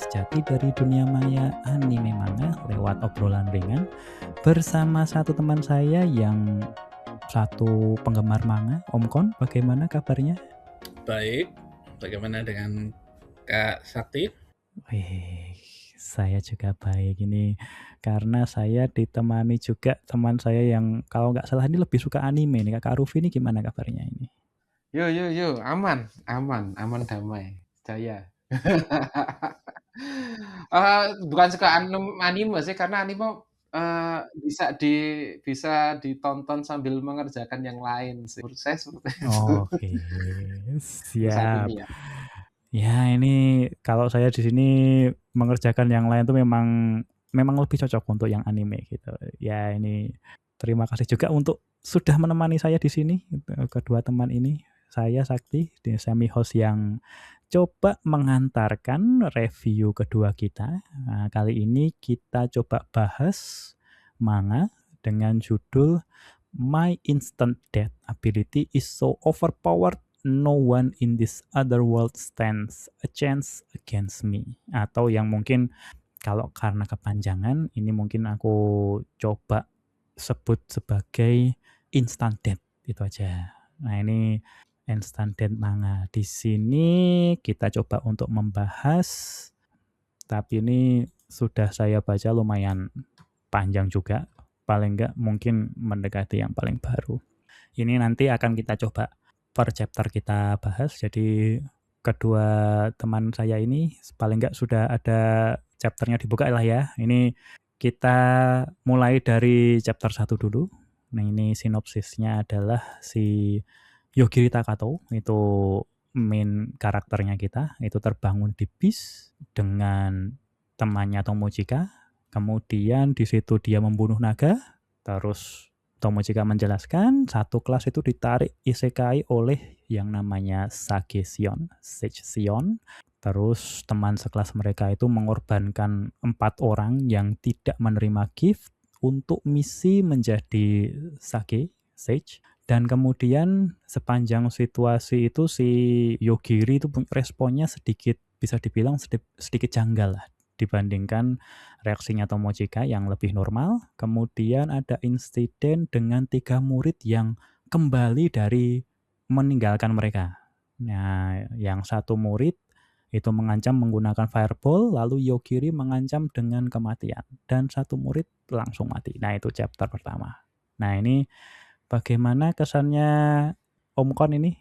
sejati dari dunia maya anime manga lewat obrolan ringan bersama satu teman saya yang satu penggemar manga, Om Kon. Bagaimana kabarnya? Baik, bagaimana dengan Kak Sakti? Wih, saya juga baik ini karena saya ditemani juga teman saya yang kalau nggak salah ini lebih suka anime nih. Kakak Rufi ini gimana kabarnya ini? Yo, aman damai, jaya. Bukan suka anime sih, karena anime, bisa ditonton sambil mengerjakan yang lain sih, menurut saya seperti itu, Oke, untuk saat siap. ini ya. Ya ini kalau saya di sini mengerjakan yang lain tuh memang lebih cocok untuk yang anime gitu. Ya ini terima kasih juga untuk sudah menemani saya di sini, gitu, kedua teman ini. Saya Sakti, di semi host yang coba mengantarkan review kedua kita. Nah, kali ini kita coba bahas manga dengan judul My Instant Death Ability is so overpowered no one in this other world stands a chance against me. Atau yang mungkin kalau karena kepanjangan ini mungkin aku coba sebut sebagai instant death itu aja. Nah, ini instant death manga. Di sini kita coba untuk membahas, tapi ini sudah saya baca lumayan panjang juga. Paling enggak mungkin mendekati yang paling baru. Ini nanti akan kita coba per chapter kita bahas. Jadi kedua teman saya ini paling enggak sudah ada chapternya dibuka lah ya. Ini kita mulai dari chapter 1 dulu. Nah, ini sinopsisnya adalah si Yogiri Takato, itu main karakternya kita, itu terbangun di bis dengan temannya Tomochika. Kemudian di situ dia membunuh naga, terus Tomochika menjelaskan satu kelas itu ditarik isekai oleh yang namanya Sage Shion. Terus teman sekelas mereka itu mengorbankan 4 orang yang tidak menerima gift untuk misi menjadi Sage. Dan kemudian sepanjang situasi itu si Yogiri itu responnya sedikit bisa dibilang sedikit janggal lah dibandingkan reaksinya Tomochika yang lebih normal. Kemudian ada insiden dengan 3 murid yang kembali dari meninggalkan mereka. Nah, yang satu murid itu mengancam menggunakan fireball, lalu Yogiri mengancam dengan kematian. Dan satu murid langsung mati. Nah, itu chapter pertama. Nah, ini bagaimana kesannya Om Kon ini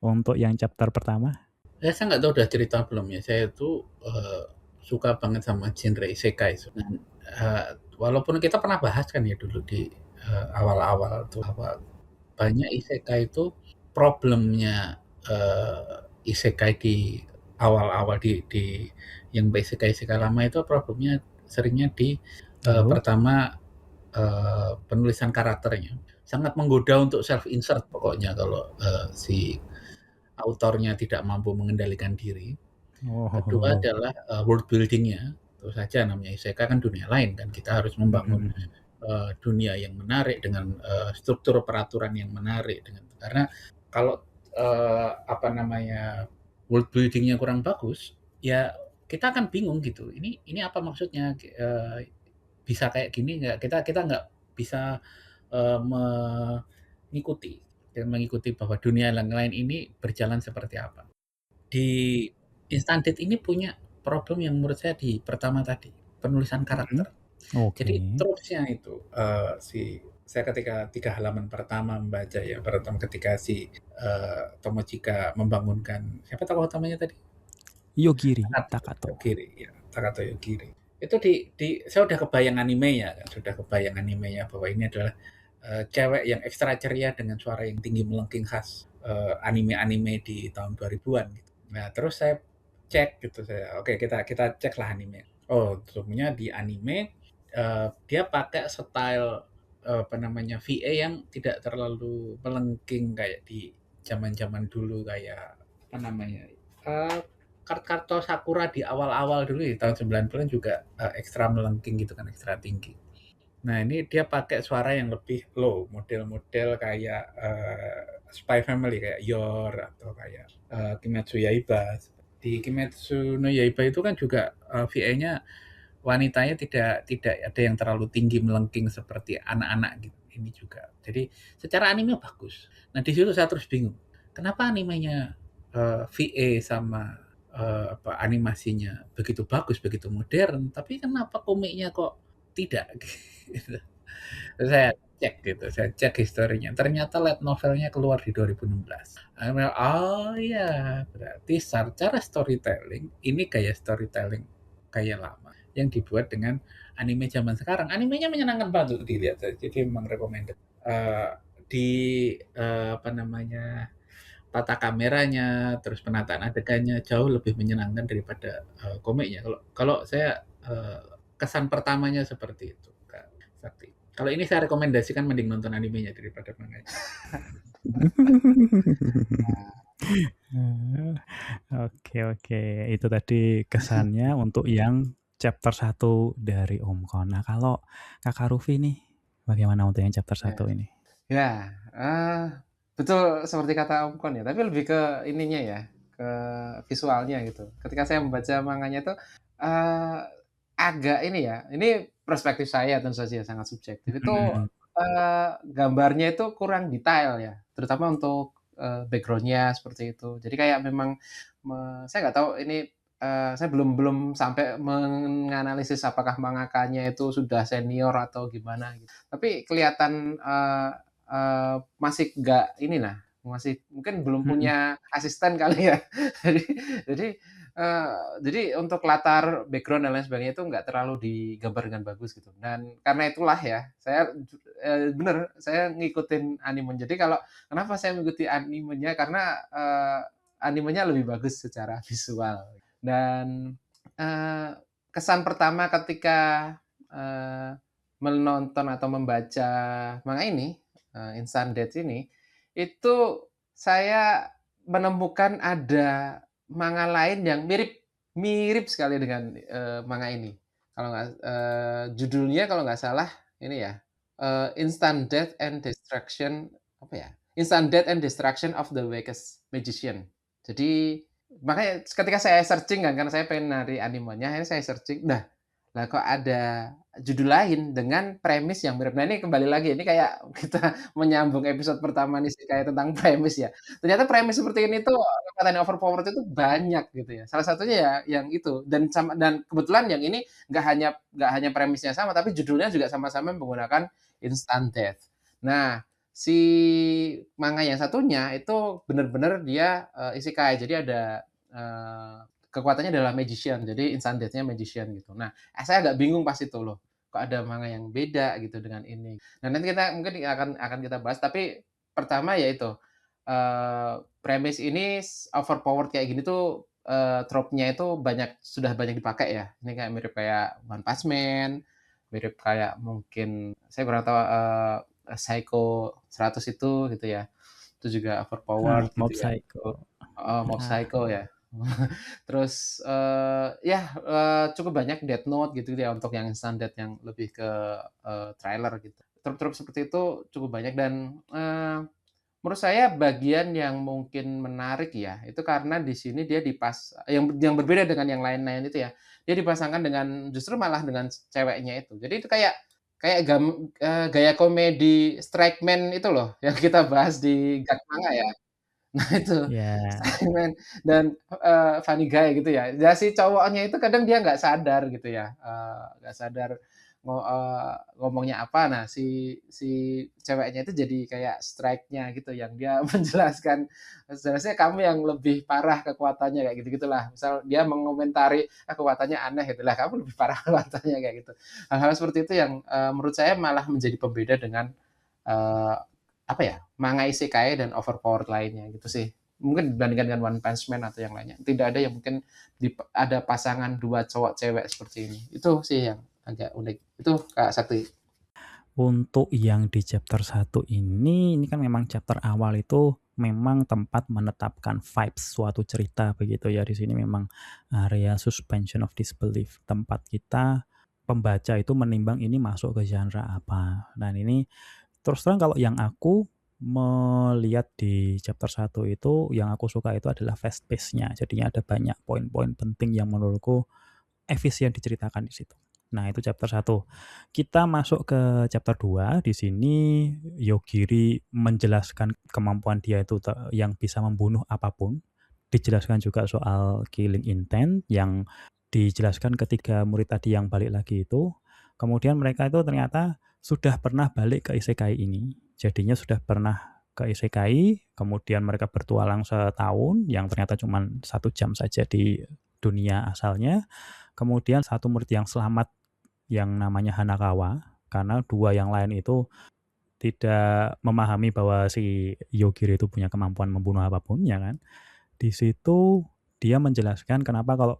untuk yang chapter pertama? Saya nggak tahu udah cerita belum ya. Saya tuh suka banget sama genre isekai. Dan, walaupun kita pernah bahas kan ya dulu di awal-awal tuh bahwa banyak isekai itu problemnya isekai di awal-awal di yang isekai lama itu problemnya seringnya di Halo? pertama penulisan karakternya sangat menggoda untuk self insert pokoknya kalau si autornya tidak mampu mengendalikan diri. Kedua Oh. adalah world buildingnya. Tentu saja namanya isekai kan dunia lain kan kita harus membangun Mhm. dunia yang menarik dengan struktur peraturan yang menarik dengan karena kalau apa namanya world buildingnya kurang bagus ya kita akan bingung gitu ini apa maksudnya bisa kayak gini nggak kita kita nggak bisa mengikuti dan mengikuti bahwa dunia yang lain ini berjalan seperti apa. Di Instant Date ini punya problem yang menurut saya di pertama tadi, penulisan Mhm. karakter. Oke. Jadi terusnya itu, saya ketika 3 halaman pertama membaca ya, pertama ketika si, Tomochika membangunkan siapa tokoh utamanya tadi? Yogiri Takato Takato. Yogiri, ya, Takato Yogiri. Itu saya udah kebayang animenya kan, sudah kebayang animenya bahwa ini adalah, cewek yang ekstra ceria dengan suara yang tinggi melengking khas, anime-anime di tahun 2000-an gitu. Nah, terus saya cek gitu, oke kita kita ceklah anime. Oh, sesungguhnya di anime, dia pakai style, apa namanya, VA yang tidak terlalu melengking kayak di zaman-zaman dulu kayak, apa namanya, eee Karto Sakura di awal-awal dulu di tahun 90-an juga, ekstra melengking gitu kan, ekstra tinggi. Nah, ini dia pakai suara yang lebih low, model-model kayak, Spy Family, kayak Yor atau kayak, Kimetsu Yaiba. Di Kimetsu no Yaiba itu kan juga VA-nya wanitanya tidak ada yang terlalu tinggi melengking seperti anak-anak gitu. Ini juga. Jadi secara anime bagus. Nah di situ saya terus bingung. Kenapa animenya VA sama animasinya begitu bagus, begitu modern, tapi kenapa komiknya kok tidak? Gitu. Terus saya cek historinya. Ternyata light novelnya keluar di 2016. Oh iya, berarti secara storytelling ini kayak storytelling kayak lama yang dibuat dengan anime zaman sekarang. Animenya menyenangkan banget untuk dilihat. Jadi memang recommended. Di apa namanya tata kameranya, terus penataan adegannya jauh lebih menyenangkan daripada komiknya. Kalau kalau saya kesan pertamanya seperti itu, Kak Sakti. Kalau ini saya rekomendasikan mending nonton animenya daripada manganya. Oke, itu tadi kesannya untuk yang chapter 1 dari Om Kon. Nah, kalau Kakak Rufi nih, bagaimana untuk yang chapter 1 Ya. ini? Ya, betul seperti kata Om Kon ya, tapi lebih ke ininya ya, ke visualnya gitu. Ketika saya membaca manganya itu, eee, agak ini ya, ini perspektif saya tentu saja sangat subjektif, itu, Mhm. gambarnya itu kurang detail ya, terutama untuk, background-nya seperti itu. Jadi kayak memang saya nggak tahu ini, saya belum belum sampai menganalisis apakah mangakanya itu sudah senior atau gimana gitu. Tapi kelihatan, masih nggak inilah, masih mungkin belum Mhm. punya asisten kali ya. Jadi jadi, jadi untuk latar background dan lain sebagainya itu nggak terlalu digambar dengan bagus gitu. Dan karena itulah ya, saya bener, saya ngikutin anime. Jadi kalau kenapa saya mengikuti animenya, karena, animenya lebih bagus secara visual. Dan, eee, kesan pertama ketika, eee, menonton atau membaca manga ini, Instant Death ini, itu saya menemukan ada manga lain yang mirip mirip sekali dengan, manga ini. Kalau nggak judulnya kalau nggak salah ini ya, Instant Death and Destruction apa ya, Instant Death and Destruction of the Weakest Magician. Jadi makanya ketika saya searching kan, karena saya pengen nyari animenya, akhirnya saya searching, lah kok ada judul lain dengan premis yang mirip. Nah ini kembali lagi, ini kayak kita menyambung episode pertama nih sih, kayak tentang premis ya. Ternyata premis seperti ini tuh kekuatan overpowered itu banyak gitu ya. Salah satunya ya yang itu, dan kebetulan yang ini nggak hanya premisnya sama, tapi judulnya juga sama-sama menggunakan instant death. Nah, si manga yang satunya itu bener-bener dia, isekai. Jadi ada, eee, kekuatannya adalah magician, jadi instant death-nya magician gitu. Nah, saya agak bingung pas itu loh, kok ada manga yang beda gitu dengan ini. Nah, nanti kita mungkin akan kita bahas, tapi pertama ya itu, premis ini overpowered kayak gini tuh, trope-nya itu sudah banyak dipakai ya. Ini kayak mirip kayak One Punch Man, mirip kayak mungkin saya kurang tahu, Psycho 100 itu gitu ya, itu juga overpowered Mob gitu ya. Psycho. Heeh, Mob Nah, Psycho ya. Terus, ya, cukup banyak Death Note gitu ya untuk yang instant death yang lebih ke, trailer gitu. Trup-trup seperti itu cukup banyak dan, menurut saya bagian yang mungkin menarik ya, itu karena di sini dia yang berbeda dengan yang lain-lain itu ya, dia dipasangkan dengan justru malah dengan ceweknya itu. Jadi itu kayak kayak gaya komedi Strike Man itu loh, yang kita bahas di Gak Manga ya. Nah itu, ya. Spiderman dan, Funny Guy gitu ya. Ya si cowoknya itu kadang dia nggak sadar gitu ya, nggak sadar ngomongnya apa. Nah si si ceweknya itu jadi kayak strike-nya gitu yang dia menjelaskan, "Seharusnya kamu yang lebih parah kekuatannya," kayak gitu-gitulah. Misal dia mengomentari, kekuatannya aneh gitu, "Lah kamu lebih parah kekuatannya," kayak gitu. Hal-hal seperti itu yang, menurut saya malah menjadi pembeda dengan, eee apa ya, manga isekai dan overpowered lainnya gitu sih. Mungkin dibandingkan dengan One Punch Man atau yang lainnya. Tidak ada yang mungkin ada pasangan 2 cowok cewek seperti ini. Itu sih yang agak unik. Itu Kak Sakti. Untuk yang di chapter 1 ini kan memang chapter awal itu memang tempat menetapkan vibes suatu cerita begitu ya. Di sini memang area suspension of disbelief, tempat kita pembaca itu menimbang ini masuk ke genre apa. Dan ini terus terang kalau yang aku melihat di chapter 1 itu yang aku suka itu adalah fast pace-nya. Jadinya ada banyak poin-poin penting yang menurutku efisien diceritakan di situ. Nah, itu chapter 1. Kita masuk ke chapter 2. Di sini Yogiri menjelaskan kemampuan dia itu yang bisa membunuh apapun. Dijelaskan juga soal killing intent yang dijelaskan ketika murid tadi yang balik lagi itu. Kemudian mereka itu ternyata sudah pernah balik ke isekai ini. Jadinya sudah pernah ke isekai, kemudian mereka bertualang setahun yang ternyata cuma 1 jam saja di dunia asalnya. Kemudian satu murid yang selamat yang namanya Hanakawa, karena 2 yang lain itu tidak memahami bahwa si Yogiri itu punya kemampuan membunuh apapun, ya kan. Di situ dia menjelaskan kenapa kalau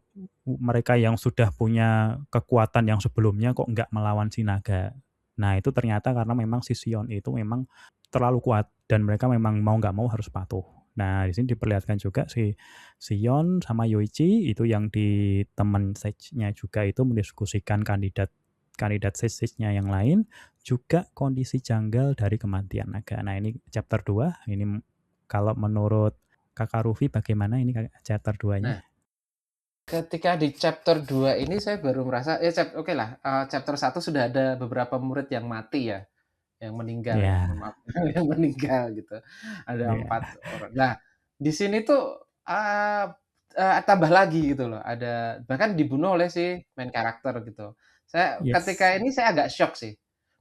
mereka yang sudah punya kekuatan yang sebelumnya kok nggak melawan si naga. Nah, itu ternyata karena memang si Sion itu memang terlalu kuat dan mereka memang mau nggak mau harus patuh. Nah, di sini diperlihatkan juga si Sion sama Yoichi itu yang di teman sage-nya juga itu mendiskusikan kandidat sage-nya yang lain, juga kondisi janggal dari kematian naga. Nah, ini chapter 2. Ini kalau menurut Kakak Rufi bagaimana ini chapter 2-nya? Nah, ketika di chapter 2 ini saya baru merasa oke lah, chapter 1 sudah ada beberapa murid yang mati ya, yang meninggal ya, Ya, mohon maaf, yang meninggal gitu. Ada 4 ya. orang. Nah, di sini tuh, tambah lagi gitu loh, ada bahkan dibunuh oleh si main karakter gitu. Ketika Yes. ini saya agak syok sih.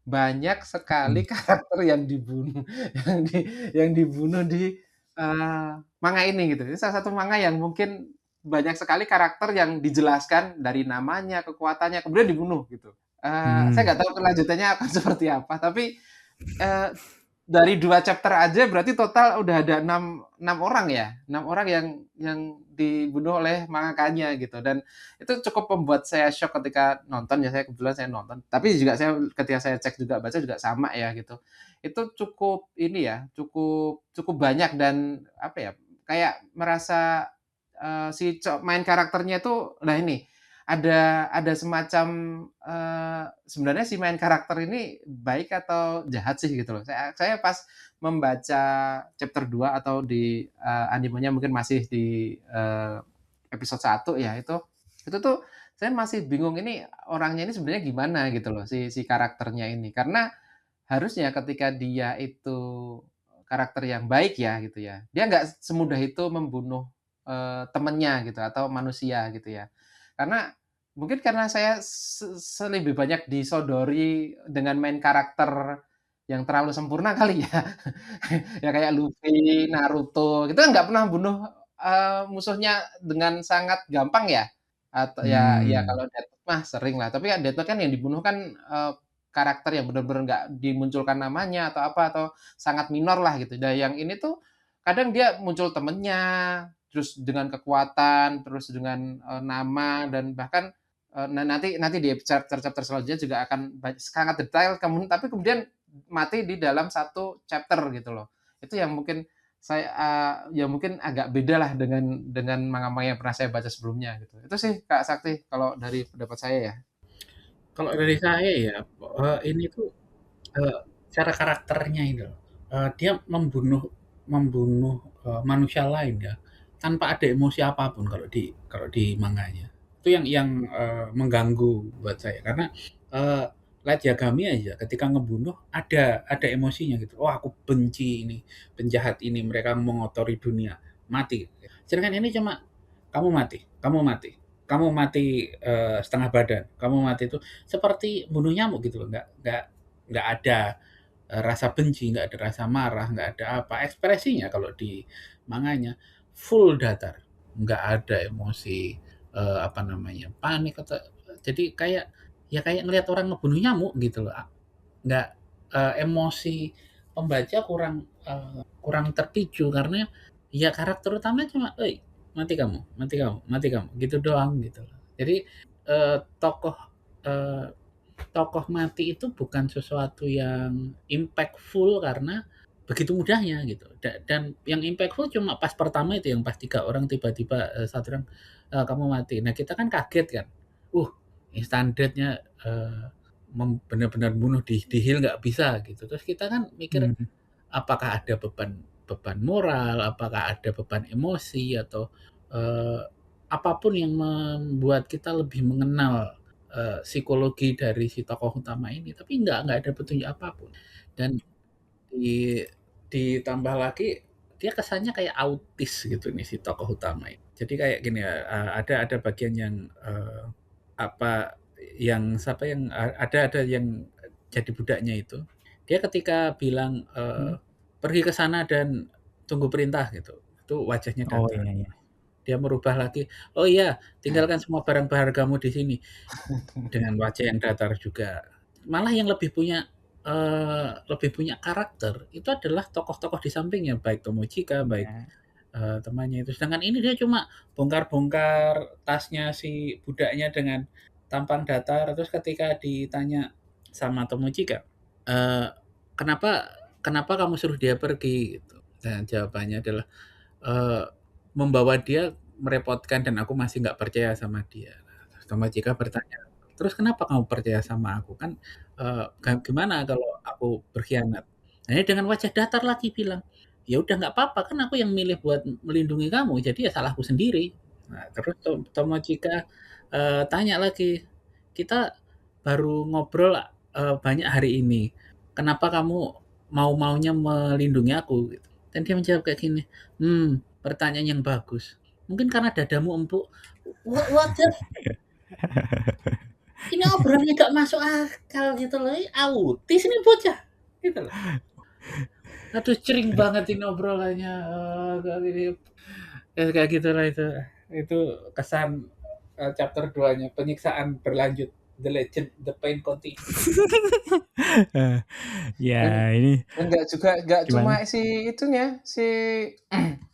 Banyak sekali Hmm. karakter yang dibunuh yang di yang dibunuh di, manga ini gitu. Ini salah satu manga yang mungkin banyak sekali karakter yang dijelaskan dari namanya, kekuatannya, kemudian dibunuh gitu. Saya nggak tahu kelanjutannya akan seperti apa, tapi Eee, dari 2 chapter aja berarti total udah ada 6 orang ya? 6 orang yang dibunuh oleh mangakanya gitu, dan itu cukup membuat saya syok ketika nonton ya, kebetulan saya nonton. Tapi juga ketika saya cek juga, baca juga sama ya gitu. Itu cukup ini ya, cukup cukup banyak dan apa ya, kayak merasa, si main karakternya itu nah ini, ada semacam, sebenarnya si main karakter ini baik atau jahat sih gitu loh. Saya pas membaca chapter 2 atau di, animenya mungkin masih di, episode 1 ya, itu tuh saya masih bingung ini orangnya ini sebenarnya gimana gitu loh, si karakternya ini. Karena harusnya ketika dia itu karakter yang baik ya gitu ya, dia nggak semudah itu membunuh, temennya gitu atau manusia gitu ya. Karena mungkin karena saya lebih banyak disodori dengan main karakter yang terlalu sempurna kali ya. Ya kayak Luffy, Naruto, gitu kan nggak pernah bunuh, musuhnya dengan sangat gampang ya. Atau ya Hmm. kalau Death Note mah sering lah, tapi kan Death Note kan yang dibunuh kan, karakter yang bener-bener nggak dimunculkan namanya atau apa, atau sangat minor lah gitu. Nah yang ini tuh kadang dia muncul temennya, terus dengan kekuatan, terus dengan, nama dan bahkan, nanti nanti di chapter-chapter selanjutnya juga akan sangat detail tapi kemudian mati di dalam satu chapter gitu loh. Itu yang mungkin ya mungkin agak beda lah dengan manga-manga yang pernah saya baca sebelumnya gitu. Itu sih Kak Sakti kalau dari pendapat saya ya. Kalau dari saya ya, ini tuh, eee, cara karakternya itu loh, dia membunuh membunuh, manusia lain ya, tanpa ada emosi apapun kalau di manganya. Itu yang, mengganggu buat saya karena, eee, Light Yagami aja ketika ngebunuh ada emosinya gitu, "Oh aku benci ini, penjahat ini, mereka mengotori dunia," mati. Sedangkan ini cuma, "Kamu mati kamu mati kamu mati, setengah badan, kamu mati," itu seperti bunuh nyamuk gitu loh, nggak ada, rasa benci, nggak ada rasa marah, nggak ada apa, ekspresinya kalau di manganya full datar, nggak ada emosi, apa namanya, panik atau jadi kayak ya kayak ngelihat orang ngebunuh nyamuk gitu loh, nggak, emosi pembaca kurang terpicu karena ya karakter utamanya cuma, "Oi, mati kamu mati kamu mati kamu," gitu doang gitu loh. Jadi, eee, tokoh, eee tokoh mati itu bukan sesuatu yang impactful karena begitu mudahnya gitu. Dan yang impactful cuma pas pertama itu yang pas 3 orang tiba-tiba, 1 orang, "Kamu mati." Nah kita kan kaget kan, uh instant death-nya, bener-bener bunuh di heal nggak bisa gitu. Terus kita kan mikir, Hmm. apakah ada beban moral, apakah ada beban emosi atau apapun yang membuat kita lebih mengenal psikologi dari si tokoh utama ini, tapi nggak ada petunjuk apapun. Dan di ditambah lagi dia kesannya kayak autis gitu nih si tokoh utama ini. Jadi kayak gini ya, ada bagian yang siapa yang ada yang jadi budaknya itu. Dia ketika bilang pergi ke sana dan tunggu perintah gitu. Itu wajahnya Oh datar. iya. Dia merubah lagi, "Oh iya, tinggalkan semua barang berhargamu di sini." Dengan wajah yang datar juga. Malah yang lebih punya karakter itu adalah tokoh-tokoh di sampingnya, baik Tomochika, baik Iya. temannya itu. Sedangkan ini dia cuma bongkar-bongkar tasnya si budaknya dengan tampang datar, terus ketika ditanya sama Tomochika, "Kenapa kenapa kamu suruh dia pergi?" Gitu. Dan jawabannya adalah, "Membawa dia merepotkan dan aku masih nggak percaya sama dia." Terus Tomochika bertanya, "Terus kenapa kamu percaya sama aku? Kan, gimana kalau aku berkhianat?" Nah, ini dengan wajah datar lagi bilang, "Ya udah nggak apa-apa, kan aku yang milih buat melindungi kamu, jadi ya salahku sendiri." Nah, terus Tomochika, tanya lagi, "Kita baru ngobrol, banyak hari ini, kenapa kamu mau-maunya melindungi aku?" Gitu. Dan dia menjawab kayak gini, pertanyaan yang bagus. Mungkin karena dadamu empuk." What the ini obrolannya nggak masuk akal gitu loh, ini autis ini bocah, gitu loh. Aduh cering banget ini obrolannya, kayak gitulah itu. Itu kesan, chapter 2-nya, penyiksaan berlanjut, The Legend, The Pain Continues. Ya ini Nggak gimana? cuma si itunya, si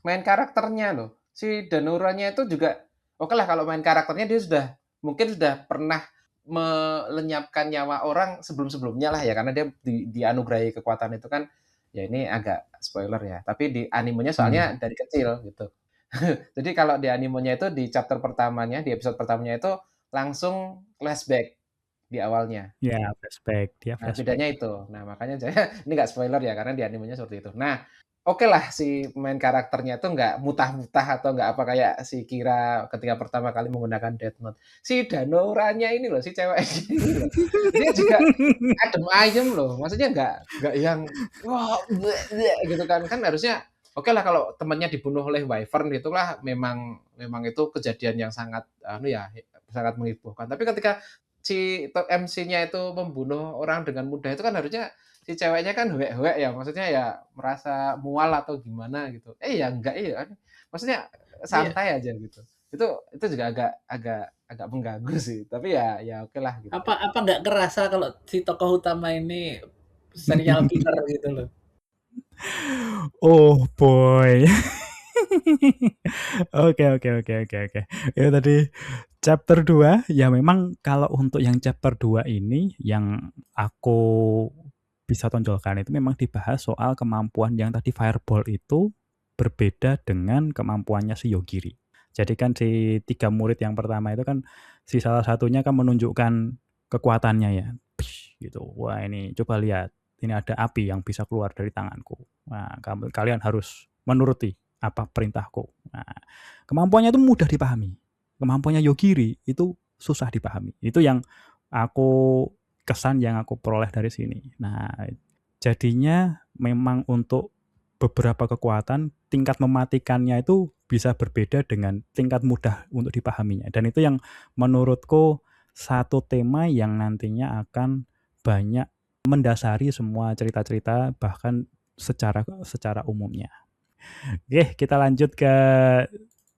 main karakternya loh. Si Danuranya itu juga oke lah kalau main karakternya dia mungkin sudah pernah melenyapkan nyawa orang sebelum-sebelumnya lah ya karena dia dianugerahi kekuatan itu kan ya ini agak spoiler ya. Tapi di animenya soalnya dari kecil gitu. Jadi kalau di animenya itu di chapter pertamanya, di episode pertamanya itu langsung flashback di awalnya. Ya flashback, dia Nah, flashback. bedanya itu. Nah, makanya saya ini nggak spoiler ya, karena di animenya seperti itu. Nah, oke lah si main karakternya itu nggak mutah-mutah atau nggak apa kayak si Kira ketika pertama kali menggunakan Death Note. Si Danoranya ini loh, si cewek ini loh. Dia juga adem ayem loh. Maksudnya nggak yang wah bleh, bleh, gitu kan. Kan harusnya oke lah kalau temannya dibunuh oleh Wyvern itulah memang itu kejadian yang sangat sangat menghebohkan. Tapi ketika si MC-nya itu membunuh orang dengan mudah itu kan harusnya si ceweknya kan hewek-hewek ya, maksudnya ya merasa mual atau gimana gitu. Ya enggak iya kan. Maksudnya Iya, santai aja gitu. Itu juga agak mengganggu sih. Tapi ya oke lah gitu. apa nggak kerasa kalau si tokoh utama ini serial killer gitu loh. Oh boy. Oke. Itu tadi chapter 2 ya memang kalau untuk yang chapter 2 ini yang aku bisa tonjolkan itu memang dibahas soal kemampuan yang tadi Fireball itu berbeda dengan kemampuannya si Yogiri. Jadi kan si 3 murid yang pertama itu kan si salah satunya kan menunjukkan kekuatannya ya. Pish, gitu. Wah ini coba lihat, ini ada api yang bisa keluar dari tanganku. Nah, kalian harus menuruti apa perintahku. Nah, kemampuannya itu mudah dipahami. Kemampuannya Yogiri itu susah dipahami. Itu yang aku kesan yang aku peroleh dari sini. Nah, jadinya memang untuk beberapa kekuatan tingkat mematikannya itu bisa berbeda dengan tingkat mudah untuk dipahaminya. Dan itu yang menurutku satu tema yang nantinya akan banyak mendasari semua cerita-cerita bahkan secara umumnya. Oke, kita lanjut ke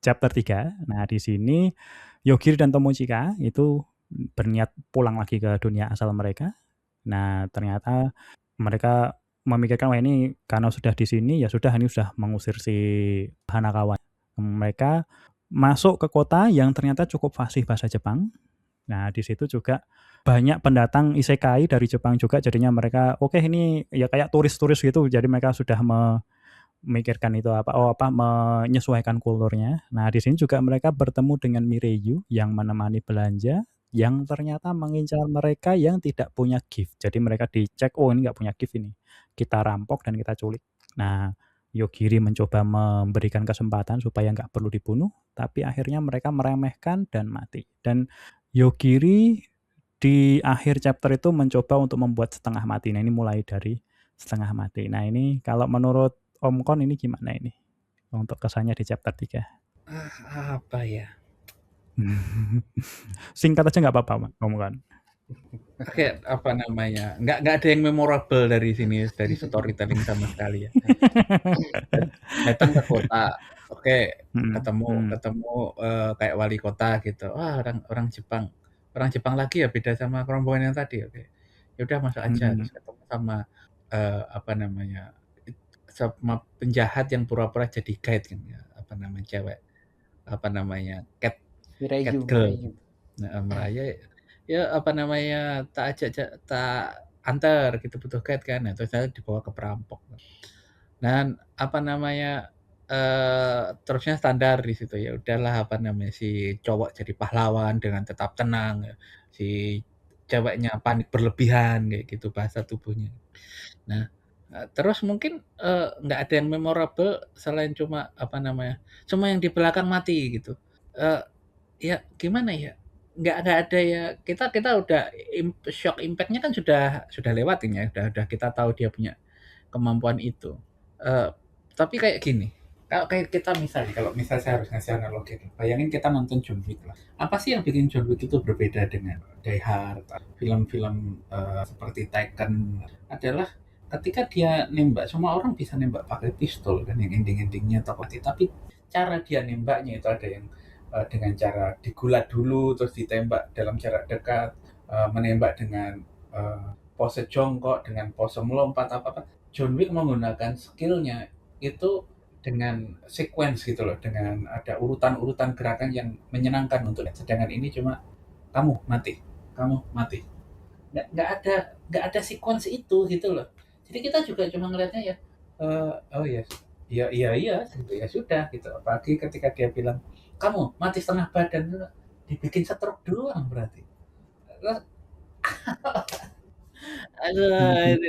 chapter 3. Nah, di sini Yogiri dan Tomochika itu berniat pulang lagi ke dunia asal mereka. Nah, ternyata mereka memikirkan wah ini karena sudah di sini ya sudah ini sudah mengusir si Hanakawa. Mereka masuk ke kota yang ternyata cukup fasih bahasa Jepang. Nah, di situ juga banyak pendatang isekai dari Jepang juga jadinya mereka oke ini ya kayak turis-turis gitu. Jadi mereka sudah memikirkan itu menyesuaikan kulturnya. Nah, di sini juga mereka bertemu dengan Mireyu yang menemani belanja yang ternyata mengincar mereka yang tidak punya gift. Jadi mereka dicek, oh ini nggak punya gift ini. Kita rampok dan kita culik. Nah, Yogiri mencoba memberikan kesempatan supaya nggak perlu dibunuh, tapi akhirnya mereka meremehkan dan mati. Dan Yogiri di akhir chapter itu mencoba untuk membuat setengah mati. Nah, ini mulai dari setengah mati. Nah, ini kalau menurut Om Kon ini gimana ini? Untuk kesannya di chapter 3. Apa ya? Singkat aja nggak apa-apa, Om Kon. Oke, apa namanya? Nggak ada yang memorable dari sini, dari storytelling sama sekali ya. Datang ke kota, oke, ketemu kayak wali kota gitu. Wah, orang Jepang. Orang Jepang lagi ya, beda sama rombongan yang tadi, oke. Ya udah masuk aja, terus ketemu sama apa namanya? Sama penjahat yang pura-pura jadi guide kan ya, apa namanya cewek, apa namanya? Cat girl. Mirayu. Nah, Meraya ya apa namanya tak antar gitu butuh guide kan. Nah, terus saya dibawa ke perampok. Dan apa namanya terusnya standar di situ ya udahlah apa namanya si cowok jadi pahlawan dengan tetap tenang ya. Si ceweknya panik berlebihan kayak gitu bahasa tubuhnya. Nah, terus mungkin nggak ada yang memorable selain cuma apa namanya cuma yang di belakang mati gitu. Eh, Ya gimana ya, nggak ada ya kita kita udah shock impact-nya kan sudah lewat ini ya, udah kita tahu dia punya kemampuan itu. Eee, tapi kayak gini, kalau kayak kita kalau misal saya harus ngasih analogi nih, bayangin kita nonton John Wick lah. Apa sih yang bikin John Wick itu berbeda dengan Die Hard, film-film, seperti Taken, adalah ketika dia nembak, semua orang bisa nembak pakai pistol kan yang ending-endingnya tapi cara dia nembaknya itu ada yang dengan cara digulat dulu terus ditembak dalam jarak dekat, menembak dengan pose jongkok, dengan pose melompat apa-apa. John Wick menggunakan skillnya itu dengan sequence gitu loh, dengan ada urutan-urutan gerakan yang menyenangkan untuk sedangkan ini cuma kamu mati, kamu mati. Nggak ada sequence itu gitu loh. Jadi kita juga cuma ngelihatnya ya, oh ya, iya iya iya, gitu ya sudah gitu. Apalagi ketika dia bilang kamu mati setengah badan, dibikin stroke doang berarti. Terus, aduh, ini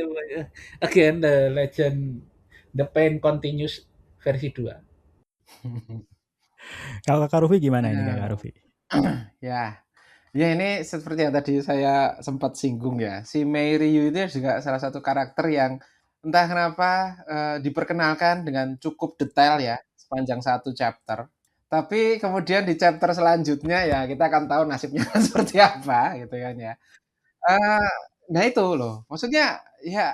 again the legend, the pain continues versi 2. Kalau Kakak Rufi gimana ini Kakak Rufi? Ya. Ya ini seperti yang tadi saya sempat singgung ya. Si Mei Ryu itu juga salah satu karakter yang entah kenapa diperkenalkan dengan cukup detail ya sepanjang satu chapter. Tapi kemudian di chapter selanjutnya ya kita akan tahu nasibnya seperti apa gitu kan ya. Eee, nah itu loh, maksudnya ya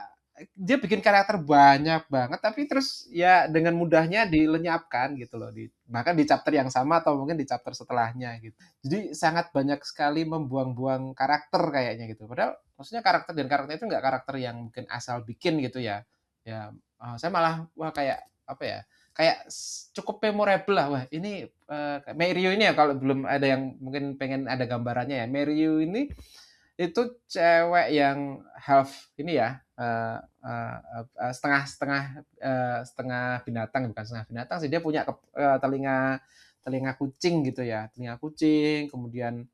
dia bikin karakter banyak banget, tapi terus ya dengan mudahnya dilenyapkan gitu loh, bahkan di chapter yang sama atau mungkin di chapter setelahnya gitu. Jadi sangat banyak sekali membuang-buang karakter kayaknya gitu. Padahal maksudnya karakter dan karakter itu nggak karakter yang mungkin asal bikin gitu ya. Ya, saya malah wah kayak apa ya, kayak cukup memorable lah. Wah ini, Meirio ini ya kalau belum ada yang mungkin pengen ada gambarannya ya, Meirio ini itu cewek yang half ini ya, setengah-setengah, setengah binatang, bukan setengah binatang sih, dia punya telinga telinga kucing gitu ya, telinga kucing, kemudian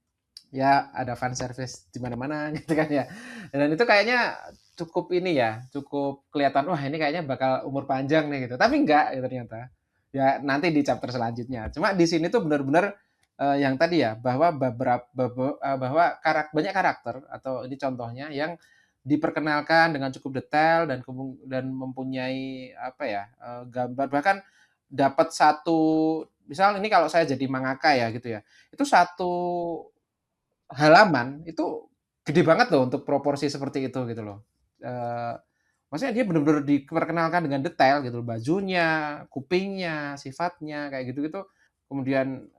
ya ada fan service di mana-mana gitu kan ya. Dan itu kayaknya cukup ini ya, cukup kelihatan, wah ini kayaknya bakal umur panjang nih gitu, tapi enggak ya ternyata. Ya nanti di chapter selanjutnya. Cuma di sini tuh benar-benar yang tadi ya, bahwa bahwa banyak karakter atau ini contohnya yang diperkenalkan dengan cukup detail dan mempunyai apa ya, gambar bahkan dapat satu misal ini kalau saya jadi mangaka ya gitu ya, itu satu halaman itu gede banget loh untuk proporsi seperti itu gitu loh. Maksudnya dia benar-benar diperkenalkan dengan detail gitu loh, bajunya, kupingnya, sifatnya, kayak gitu-gitu. Kemudian,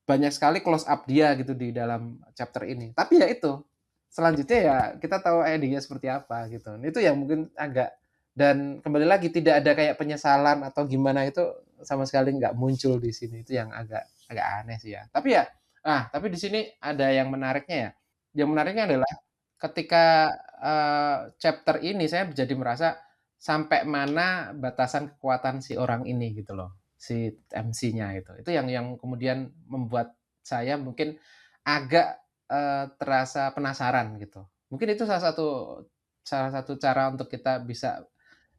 banyak sekali close up dia gitu di dalam chapter ini. Tapi ya itu, selanjutnya ya kita tahu ending-nya seperti apa gitu. Itu yang mungkin agak dan kembali lagi tidak ada kayak penyesalan atau gimana itu sama sekali nggak muncul di sini. Itu yang agak agak aneh sih ya. Tapi di sini ada yang menariknya ya. Yang menariknya adalah ketika, chapter ini saya jadi merasa sampai mana batasan kekuatan si orang ini gitu loh, si MC-nya itu. Itu yang kemudian membuat saya mungkin agak, terasa penasaran gitu. Mungkin itu salah satu cara untuk kita bisa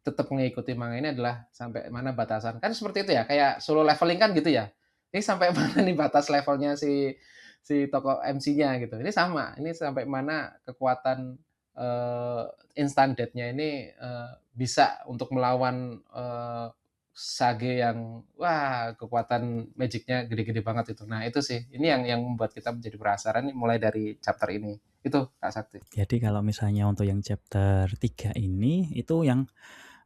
tetap mengikuti manga ini adalah sampai mana batasan. Kan seperti itu ya, kayak solo leveling kan gitu ya. Ini sampai mana nih batas levelnya si tokoh MC-nya gitu. Ini sama, ini sampai mana kekuatan instant death-nya ini bisa untuk melawan Sage yang wah kekuatan magicnya gede-gede banget itu. Nah itu sih, ini yang membuat kita menjadi penasaran mulai dari chapter ini. Itu Kak Sakti. Jadi kalau misalnya untuk yang chapter 3 ini, itu yang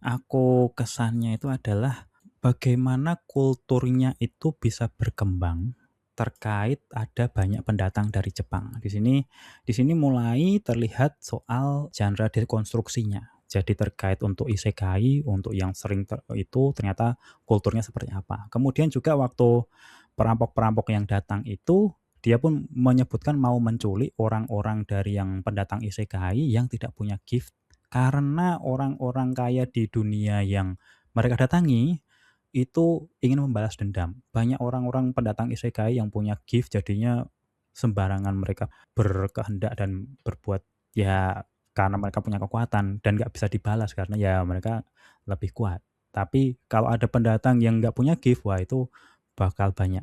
aku kesannya itu adalah bagaimana kulturnya itu bisa berkembang terkait ada banyak pendatang dari Jepang. Di sini mulai terlihat soal genre dekonstruksinya. Jadi terkait untuk isekai, untuk yang sering itu ternyata kulturnya seperti apa. Kemudian juga waktu perampok-perampok yang datang itu dia pun menyebutkan mau menculik orang-orang dari yang pendatang isekai yang tidak punya gift karena orang-orang kaya di dunia yang mereka datangi itu ingin membalas dendam. Banyak orang-orang pendatang isekai yang punya gift jadinya sembarangan mereka berkehendak dan berbuat ya karena mereka punya kekuatan dan nggak bisa dibalas karena ya mereka lebih kuat. Tapi kalau ada pendatang yang nggak punya gift, wah itu bakal banyak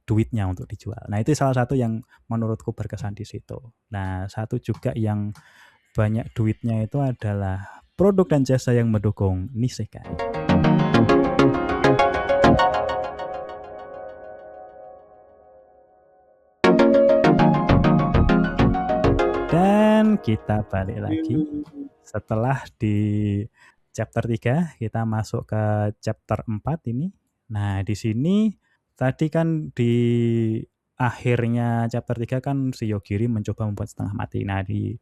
duitnya untuk dijual. Nah itu salah satu yang menurutku berkesan di situ. Nah satu juga yang banyak duitnya itu adalah produk dan jasa yang mendukung Nisekai. Dan kita balik lagi setelah di chapter 3 kita masuk ke chapter 4 ini. Nah, di sini tadi kan di akhirnya chapter 3 kan si Yogiri mencoba membuat setengah mati. Nah, di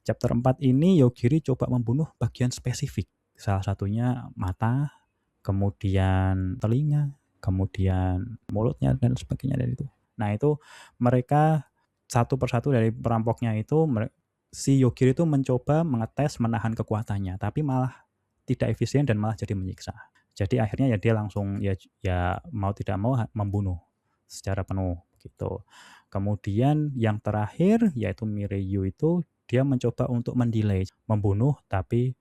chapter 4 ini Yogiri coba membunuh bagian spesifik. Salah satunya mata, kemudian telinga, kemudian mulutnya dan sebagainya dari itu. Nah, itu mereka satu persatu dari perampoknya itu si Yogiri itu mencoba mengetes menahan kekuatannya, tapi malah tidak efisien dan malah jadi menyiksa. Jadi akhirnya ya dia langsung ya mau tidak mau membunuh secara penuh gitu. Kemudian yang terakhir yaitu Mireyu itu dia mencoba untuk mendelay, membunuh tapi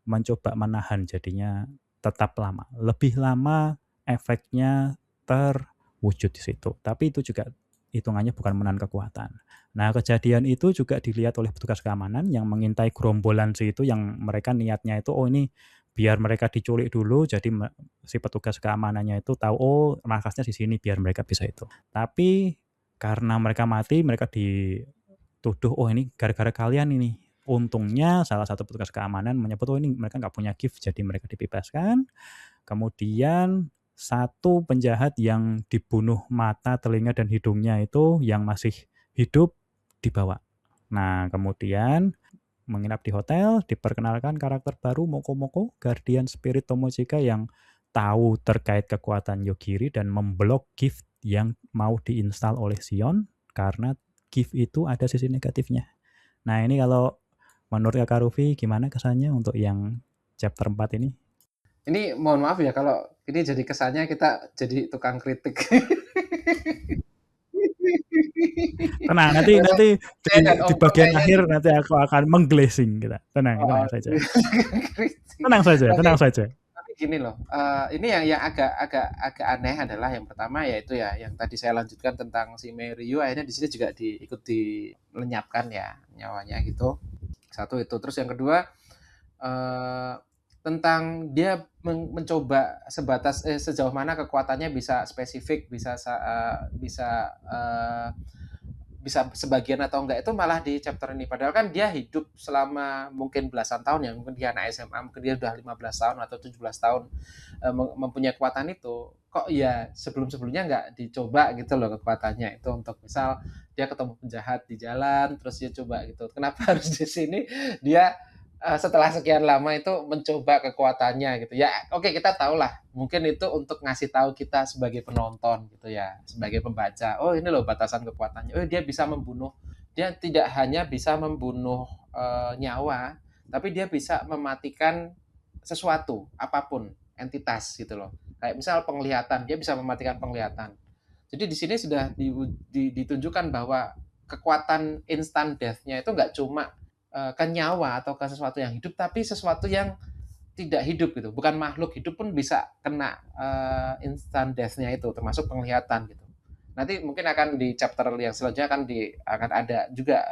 mencoba menahan jadinya tetap lama. Lebih lama efeknya terwujud di situ. Tapi itu juga hitungannya bukan menahan kekuatan. Nah, kejadian itu juga dilihat oleh petugas keamanan yang mengintai gerombolan itu yang mereka niatnya itu oh ini biar mereka diculik dulu jadi si petugas keamanannya itu tahu oh markasnya di sini biar mereka bisa itu. Tapi karena mereka mati mereka dituduh oh ini gara-gara kalian ini. Untungnya salah satu petugas keamanan menyebut oh ini mereka nggak punya gift jadi mereka dibebaskan. Kemudian satu penjahat yang dibunuh mata, telinga, dan hidungnya itu yang masih hidup dibawa. Nah, kemudian menginap di hotel, diperkenalkan karakter baru Mokomoko, Guardian Spirit Tomochika yang tahu terkait kekuatan Yogiri dan memblok gift yang mau diinstal oleh Sion karena gift itu ada sisi negatifnya. Nah, ini kalau menurut Kak Rufi gimana kesannya untuk yang chapter 4 ini? Ini mohon maaf ya kalau ini jadi kesannya kita jadi tukang kritik. Tenang, nanti di bagian akhir nanti aku akan mengglazing kita. Tenang saja. Tenang saja. Tapi gini loh, ini yang agak aneh adalah yang pertama yaitu ya yang tadi saya lanjutkan tentang si Mireyu akhirnya di sini juga ikut dilenyapkan ya nyawanya gitu. Satu itu. Terus yang kedua tentang dia mencoba sejauh mana kekuatannya bisa spesifik, bisa sebagian atau enggak itu malah di chapter ini. Padahal kan dia hidup selama mungkin belasan tahun ya, mungkin dia anak SMA, mungkin dia udah 15 tahun atau 17 tahun mempunyai kekuatan itu. Kok ya sebelum-sebelumnya enggak dicoba gitu loh kekuatannya itu untuk misal dia ketemu penjahat di jalan terus dia coba gitu. Kenapa harus di sini dia setelah sekian lama itu mencoba kekuatannya gitu ya. Oke, kita tahu lah mungkin itu untuk ngasih tahu kita sebagai penonton gitu ya, sebagai pembaca, oh ini loh batasan kekuatannya, oh dia bisa membunuh, dia tidak hanya bisa membunuh nyawa tapi dia bisa mematikan sesuatu apapun, entitas gitu loh, kayak misal penglihatan, dia bisa mematikan penglihatan. Jadi di sini sudah ditunjukkan bahwa kekuatan instant death-nya itu nggak cuma ke nyawa atau ke sesuatu yang hidup, tapi sesuatu yang tidak hidup gitu, bukan makhluk hidup pun bisa kena instant death-nya itu, termasuk penglihatan gitu. Nanti mungkin akan di chapter yang selanjutnya akan ada juga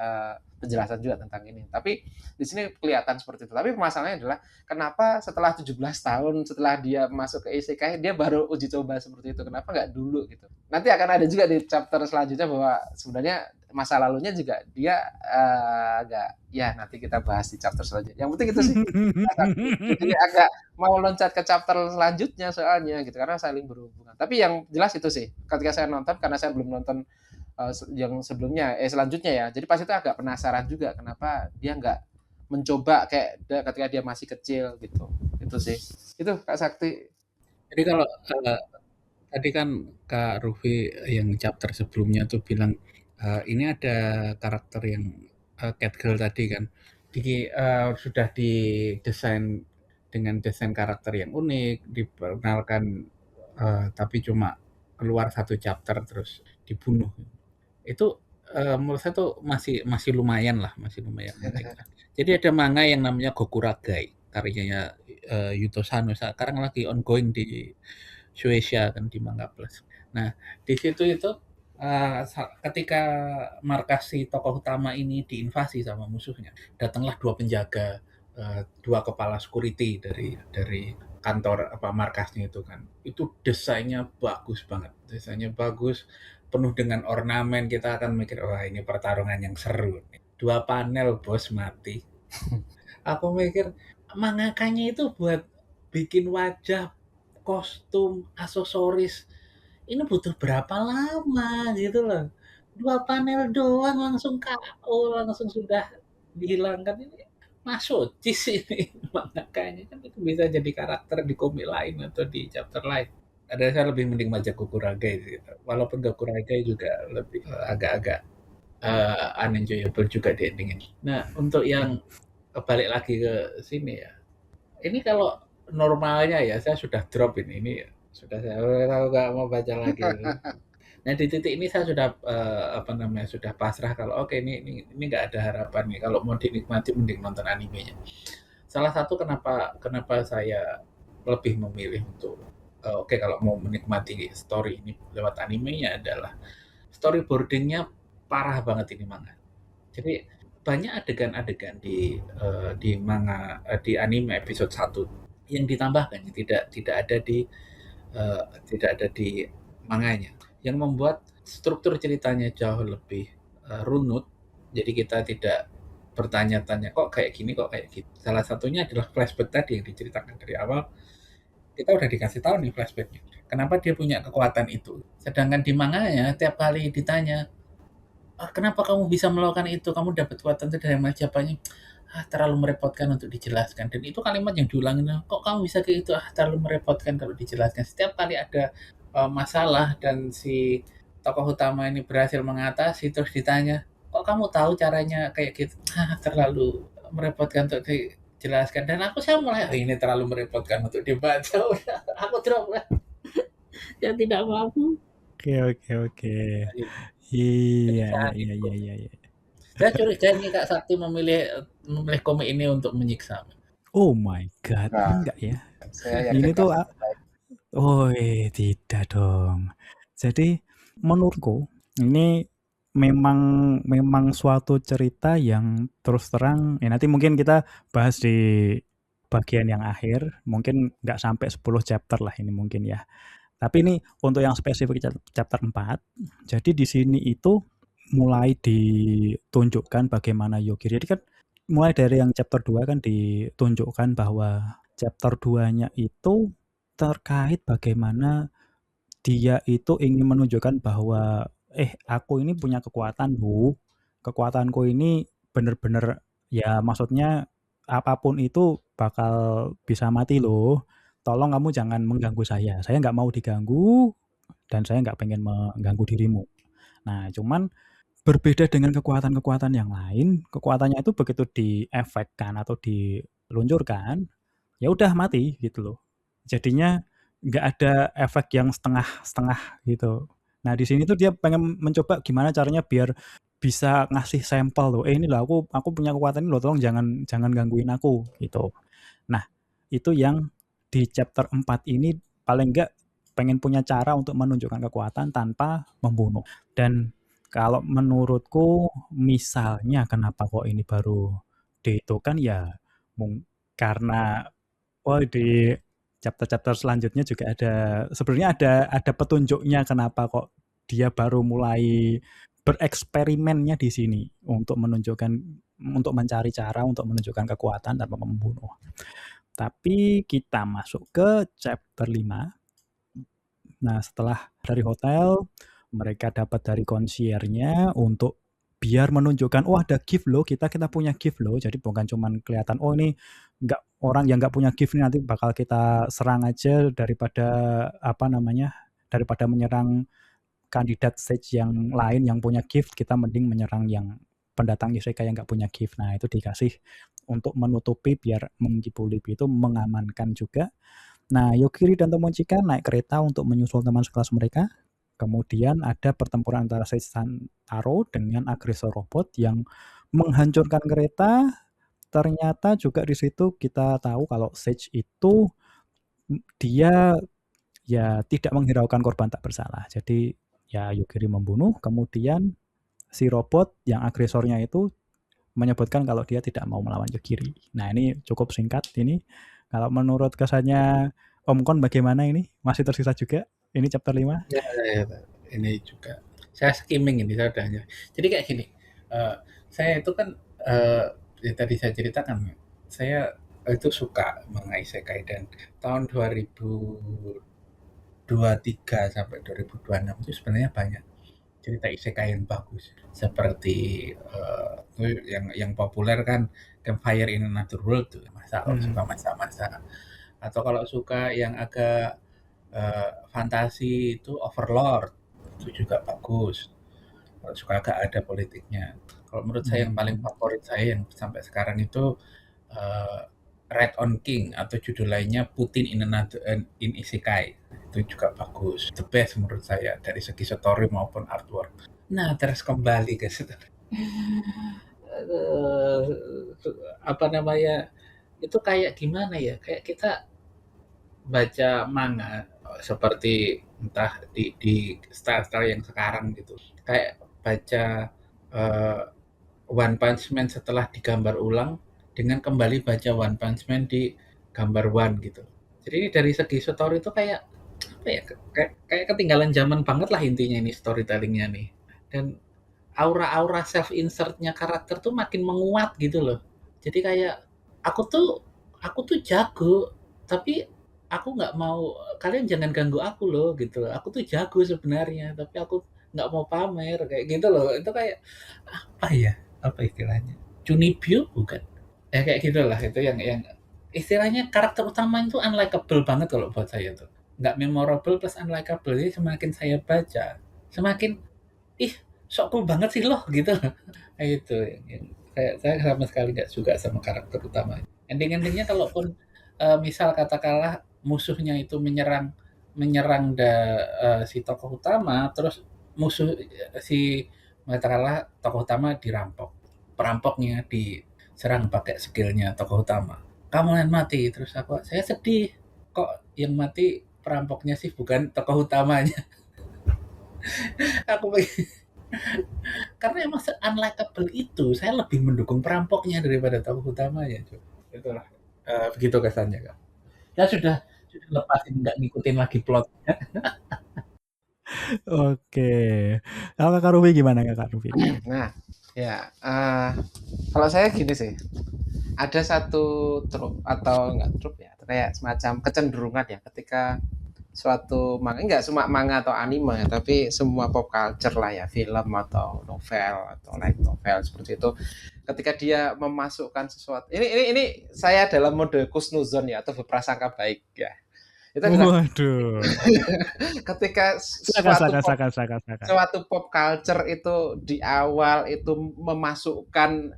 penjelasan juga tentang ini. Tapi di sini kelihatan seperti itu. Tapi permasalahannya adalah kenapa setelah 17 tahun setelah dia masuk ke isekai dia baru uji coba seperti itu. Kenapa nggak dulu gitu? Nanti akan ada juga di chapter selanjutnya bahwa sebenarnya masa lalunya juga dia agak ya nanti kita bahas di chapter selanjutnya. Yang penting itu sih. Jadi agak mau loncat ke chapter selanjutnya soalnya gitu karena saling berhubungan. Tapi yang jelas itu sih ketika saya nonton karena saya belum nonton yang sebelumnya selanjutnya ya. Jadi pas itu agak penasaran juga kenapa dia nggak mencoba kayak ketika dia masih kecil gitu. Itu sih. Itu Kak Sakti. Jadi kalau tadi kan Kak Rufi yang chapter sebelumnya tuh bilang ini ada karakter yang Catgirl tadi kan sudah didesain dengan desain karakter yang unik, diperkenalkan tapi cuma keluar satu chapter terus dibunuh. Itu menurut saya tuh masih lumayan lah, masih lumayan penting lah. Jadi ada manga yang namanya Gokuragai, karyanya Yuto Sano, sekarang lagi ongoing di Shueisha kan di Manga Plus. Nah, di situ itu ketika markas si tokoh utama ini diinvasi sama musuhnya, datanglah dua penjaga, dua kepala security dari kantor markasnya itu kan. Itu desainnya bagus banget, desainnya bagus, penuh dengan ornamen. Kita akan mikir, wah ini pertarungan yang seru. Dua panel bos mati. Aku mikir mangakanya itu buat bikin wajah, kostum, aksesoris ini butuh berapa lama gitu loh. 2 panel doang langsung KO, langsung sudah dihilangkan. Ini masochis ini mangakanya kan itu bisa jadi karakter di komik lain atau di chapter lain. Ada saya lebih mending baca Gokuragai gitu. Walaupun Gokuragai juga lebih agak-agak unenjoyable juga di endingnya. Nah, untuk yang balik lagi ke sini ya. Ini kalau normalnya ya saya sudah drop ini sudah saya nggak mau baca lagi. Nah di titik ini saya sudah sudah pasrah kalau oke ini nggak ada harapan nih kalau mau dinikmati mending nonton animenya. Salah satu kenapa saya lebih memilih untuk oke kalau mau menikmati story ini lewat animenya adalah storyboardingnya parah banget ini manga. Jadi banyak adegan-adegan di manga di anime episode 1 yang ditambahkan tidak ada di manganya yang membuat struktur ceritanya jauh lebih runut. Jadi kita tidak bertanya-tanya kok kayak gini kok kayak gitu. Salah satunya adalah flashback tadi yang diceritakan dari awal. Kita udah dikasih tahu nih flashbacknya. Kenapa dia punya kekuatan itu. Sedangkan di manganya tiap kali ditanya, kenapa kamu bisa melakukan itu? Kamu dapat kekuatan itu dari mana siapanya? Terlalu merepotkan untuk dijelaskan. Dan itu kalimat yang diulangin, kok kamu bisa kayak itu? Terlalu merepotkan kalau dijelaskan. Setiap kali ada masalah dan si tokoh utama ini berhasil mengatasi, terus ditanya, kok kamu tahu caranya kayak gitu? Terlalu merepotkan untuk dijelaskan. Dan saya mulai, ini terlalu merepotkan untuk dibaca. Udah, aku drop lah. Yang tidak mampu. Oke. Iya. Saya curiga nih Kak Sakti memilih komik ini untuk menyiksa. Oh my god, enggak ya? Ini tuh tidak dong. Jadi menurutku ini memang suatu cerita yang terus terang ya nanti mungkin kita bahas di bagian yang akhir, mungkin nggak sampai 10 chapter lah ini mungkin ya. Tapi ini untuk yang spesifik chapter 4. Jadi di sini itu mulai ditunjukkan bagaimana Yogiri. Jadi kan mulai dari yang chapter 2 kan ditunjukkan bahwa chapter 2-nya itu terkait bagaimana dia itu ingin menunjukkan bahwa aku ini punya kekuatan loh. Kekuatanku ini bener-bener ya maksudnya apapun itu bakal bisa mati loh. Tolong kamu jangan mengganggu saya. Saya nggak mau diganggu dan saya nggak pengen mengganggu dirimu. Nah, cuman berbeda dengan kekuatan-kekuatan yang lain, kekuatannya itu begitu diefekkan atau diluncurkan, ya udah mati gitu loh. Jadinya nggak ada efek yang setengah-setengah gitu. Nah di sini tuh dia pengen mencoba gimana caranya biar bisa ngasih sampel loh. Ini loh aku punya kekuatan ini loh, tolong jangan gangguin aku gitu. Nah itu yang di chapter 4 ini paling enggak pengen punya cara untuk menunjukkan kekuatan tanpa membunuh. Dan kalau menurutku misalnya kenapa kok ini baru dihitungkan ya karena di chapter-chapter selanjutnya juga sebenarnya ada petunjuknya kenapa kok dia baru mulai bereksperimennya di sini untuk mencari cara untuk menunjukkan kekuatan tanpa membunuh. Tapi kita masuk ke chapter 5. Nah, setelah dari hotel, mereka dapat dari konsiernya untuk biar menunjukkan, oh ada gift loh, kita punya gift loh. Jadi bukan cuman kelihatan, oh ini orang yang nggak punya gift ini nanti bakal kita serang aja daripada menyerang kandidat stage yang lain yang punya gift, kita mending menyerang yang pendatang isekai yang nggak punya gift. Nah, itu dikasih untuk menutupi biar Mongkibulib itu mengamankan juga. Nah, Yukiri dan Tomochika naik kereta untuk menyusul teman sekelas mereka. Kemudian ada pertempuran antara Sage Santaro dengan agresor robot yang menghancurkan kereta. Ternyata juga di situ kita tahu kalau Sage itu dia ya tidak menghiraukan korban tak bersalah. Jadi ya Yukiri membunuh, kemudian si robot yang agresornya itu menyebutkan kalau dia tidak mau melawan Yukiri. Nah, ini cukup singkat ini. Kalau menurut kesannya Om Kon bagaimana ini? Masih tersisa juga? Ini chapter 5? Ya, ini juga. Saya skimming ini, saya udah. Jadi kayak gini, saya itu kan, yang tadi saya ceritakan, saya itu suka mengenai isekai dan tahun 2023 sampai 2026 itu sebenarnya banyak cerita isekai yang bagus. Seperti yang populer kan Campfire in Another World tuh, kalau suka masak-masak. Atau kalau suka yang agak fantasi itu Overlord, itu juga bagus. Kalau suka agak ada politiknya. Kalau menurut saya yang paling favorit saya yang sampai sekarang itu Red on King atau judul lainnya Putin in Isekai. Itu juga bagus. The best menurut saya dari segi story maupun artwork. Nah, terus kembali ke situ. Itu kayak gimana ya? Kayak kita baca manga seperti entah di style-style yang sekarang gitu. Kayak baca One Punch Man setelah digambar ulang dengan kembali baca One Punch Man di gambar One gitu. Jadi ini dari segi story itu kayak apa ya? Kayak ketinggalan zaman banget lah intinya ini storytellingnya nih. Dan aura-aura self insertnya karakter tuh makin menguat gitu loh. Jadi kayak aku tuh jago, tapi aku nggak mau kalian jangan ganggu aku loh gitu. Aku tuh jago sebenarnya, tapi aku nggak mau pamer kayak gitu loh. Itu kayak apa ya? Apa istilahnya? Chunibyo bukan? Ya kayak gitulah itu yang istilahnya karakter utama itu unlikable banget kalau buat saya tuh. Nggak memorable plus unlikable. Jadi semakin saya baca, semakin sok cool banget sih loh gitu. Itu yang saya sama sekali nggak suka sama karakter utama. Ending-endingnya kalaupun misal katakanlah musuhnya itu menyerang si tokoh utama, terus musuh si katakanlah tokoh utama dirampok, perampoknya diserang pakai skillnya tokoh utama, kamu yang mati, terus saya sedih kok yang mati perampoknya sih bukan tokoh utamanya. Aku karena emang unlikable itu saya lebih mendukung perampoknya daripada tokoh utamanya. Itulah begitu kesannya Kak. Ya sudah lepasin nggak ngikutin lagi plotnya. Oke. Kalau Kak Rufi gimana Kak Rufi? Nah, ya kalau saya gini sih, ada satu trope atau enggak trope ya, kayak semacam kecenderungan ya ketika suatu manga, enggak cuma manga atau anime ya, tapi semua pop culture lah ya, film atau novel atau light novel seperti itu, ketika dia memasukkan sesuatu, ini saya dalam mode kusnuzon ya, atau berprasangka baik ya. Itu adalah Waduh. ketika suatu pop culture itu di awal itu memasukkan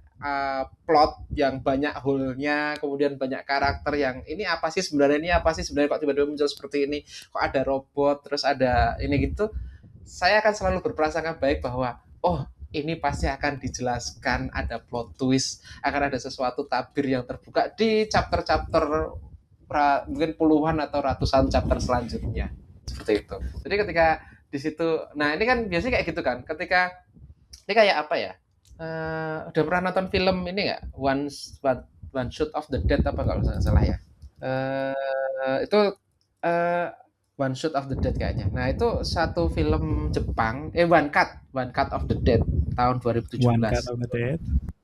plot yang banyak hole-nya, kemudian banyak karakter yang ini apa sih sebenarnya kok tiba-tiba muncul seperti ini, kok ada robot, terus ada ini gitu, saya akan selalu berprasangka baik bahwa oh ini pasti akan dijelaskan, ada plot twist, akan ada sesuatu tabir yang terbuka di chapter-chapter mungkin puluhan atau ratusan chapter selanjutnya seperti itu. Jadi ketika di situ, nah ini kan biasanya kayak gitu kan. Ketika ini kayak apa ya? Udah pernah nonton film ini nggak? One Shoot of the Dead apa kalau nggak salah ya? Itu One Shoot of the Dead kayaknya. Nah itu satu film Jepang, One Cut of the Dead tahun 2017. One Cut of the Dead.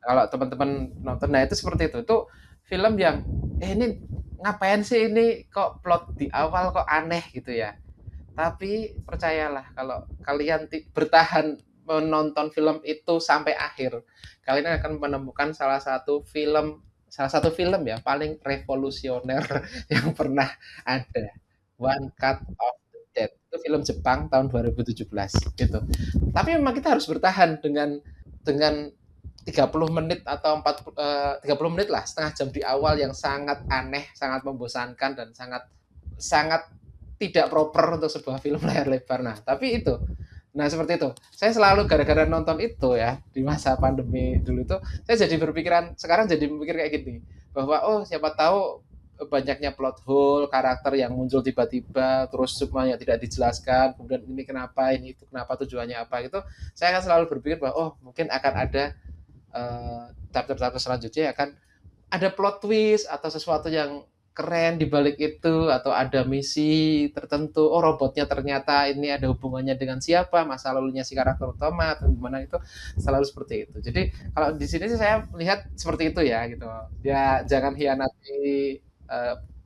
Kalau teman-teman nonton, nah itu seperti itu. Itu film yang, ini ngapain sih ini kok plot di awal kok aneh gitu ya. Tapi percayalah kalau kalian bertahan menonton film itu sampai akhir, kalian akan menemukan salah satu film ya paling revolusioner yang pernah ada. One Cut of the Dead. Itu film Jepang tahun 2017 gitu. Tapi memang kita harus bertahan dengan 30 menit atau 30 menit lah, setengah jam di awal yang sangat aneh, sangat membosankan dan sangat tidak proper untuk sebuah film layar lebar. Nah, tapi itu. Nah, seperti itu. Saya selalu gara-gara nonton itu ya, di masa pandemi dulu itu, saya jadi sekarang jadi berpikir kayak gini, bahwa oh siapa tahu banyaknya plot hole, karakter yang muncul tiba-tiba, terus semuanya tidak dijelaskan, kemudian ini kenapa, ini itu kenapa, tujuannya apa gitu. Saya akan selalu berpikir bahwa oh mungkin akan ada chapter-chapter selanjutnya akan ada plot twist atau sesuatu yang keren di balik itu, atau ada misi tertentu, oh robotnya ternyata ini ada hubungannya dengan siapa, masa lalunya si karakter utama atau gimana, itu selalu seperti itu. Jadi kalau di sini sih saya melihat seperti itu ya gitu. Ya jangan hianati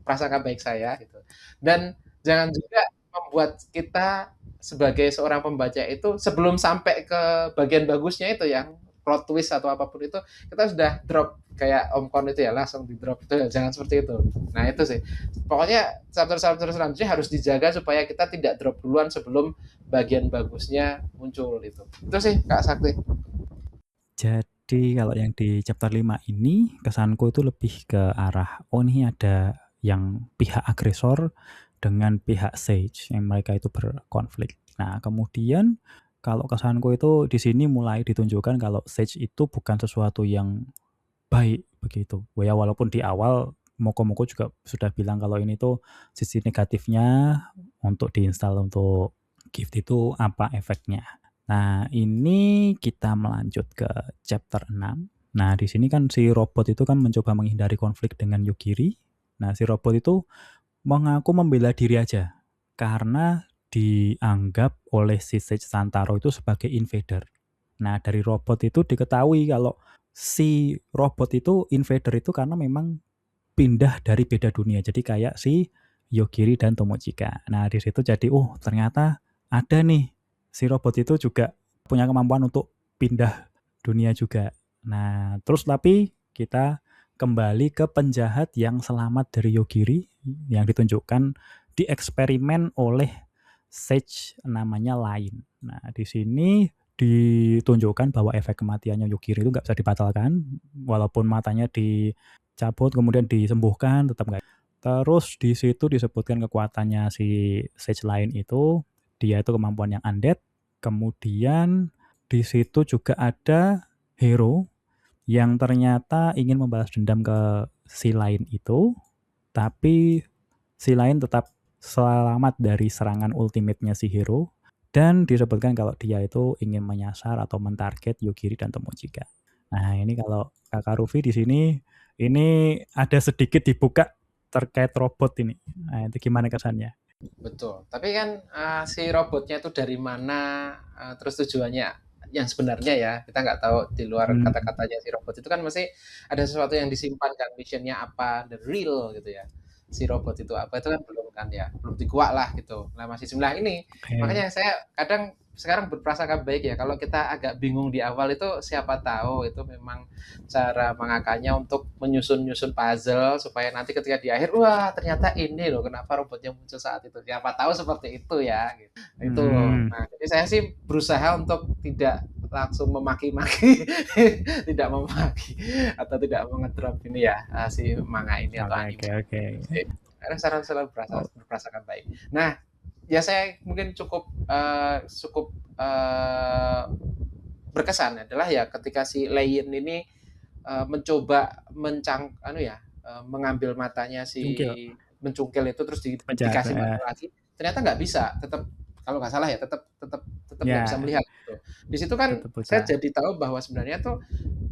prasangka baik saya gitu. Dan jangan juga membuat kita sebagai seorang pembaca itu sebelum sampai ke bagian bagusnya itu yang plot twist atau apapun itu, kita sudah drop kayak Om Kon itu ya, langsung di drop itu ya, jangan seperti itu. Nah itu sih, pokoknya chapter-chapter selanjutnya harus dijaga supaya kita tidak drop duluan sebelum bagian bagusnya muncul itu sih Kak Sakti. Jadi kalau yang di chapter 5 ini kesanku itu lebih ke arah oh ini ada yang pihak agresor dengan pihak Sage yang mereka itu berkonflik. Nah, kemudian kalau kesanku itu di sini mulai ditunjukkan kalau Sage itu bukan sesuatu yang baik begitu. Ya walaupun di awal Moko juga sudah bilang kalau ini tuh sisi negatifnya untuk diinstal untuk gift itu apa efeknya. Nah, ini kita melanjut ke chapter 6. Nah, di sini kan si robot itu kan mencoba menghindari konflik dengan Yugiri. Nah, si robot itu mengaku membela diri aja karena dianggap oleh si Sage Santaro itu sebagai invader. Nah, dari robot itu diketahui kalau si robot itu invader itu karena memang pindah dari beda dunia. Jadi kayak si Yugiri dan Tomochika. Nah, di situ jadi ternyata ada nih si robot itu juga punya kemampuan untuk pindah dunia juga. Nah, terus tapi kita kembali ke penjahat yang selamat dari Yugiri yang ditunjukkan dieksperimen oleh Sage namanya Lain. Nah, di sini ditunjukkan bahwa efek kematiannya Yugiri itu nggak bisa dibatalkan, walaupun matanya dicabut kemudian disembuhkan tetap nggak. Terus di situ disebutkan kekuatannya si Sage Lain itu, dia itu kemampuan yang undead. Kemudian di situ juga ada hero yang ternyata ingin membalas dendam ke si Lain itu, tapi si Lain tetap selamat dari serangan ultimate-nya si hero, dan disebutkan kalau dia itu ingin menyasar atau mentarget Yugiri dan Tomochika. Nah, ini kalau Kakak Rufi di sini ini ada sedikit dibuka terkait robot ini. Nah, itu gimana kesannya? Betul. Tapi kan si robotnya itu dari mana, terus tujuannya yang sebenarnya ya, kita nggak tahu di luar kata-katanya si robot itu kan masih ada sesuatu yang disimpan kan, missionnya apa, the real gitu ya. Si robot itu apa itu kan belum kan ya, belum dikuak lah gitu. Nah masih jumlah ini, makanya saya kadang sekarang berprasangka baik ya, kalau kita agak bingung di awal itu siapa tahu itu memang cara mangakanya untuk menyusun puzzle supaya nanti ketika di akhir wah ternyata ini loh kenapa robotnya muncul saat itu, siapa tahu seperti itu ya gitu. Itu nah jadi saya sih berusaha untuk tidak langsung memaki-maki tidak memaki atau tidak mengedrop ini ya si manga ini atau anime. Karena saran selalu berprasangka baik. Nah ya saya mungkin cukup berkesan adalah ya ketika si Lain ini mencoba mengambil matanya si mencungkil itu terus Penjahat, dikasih mata lagi, ternyata nggak bisa, tetap kalau nggak salah ya tetap tetap tetap nggak bisa ya melihat gitu. Di situ kan tetap saya buta. jadi tahu bahwa sebenarnya tuh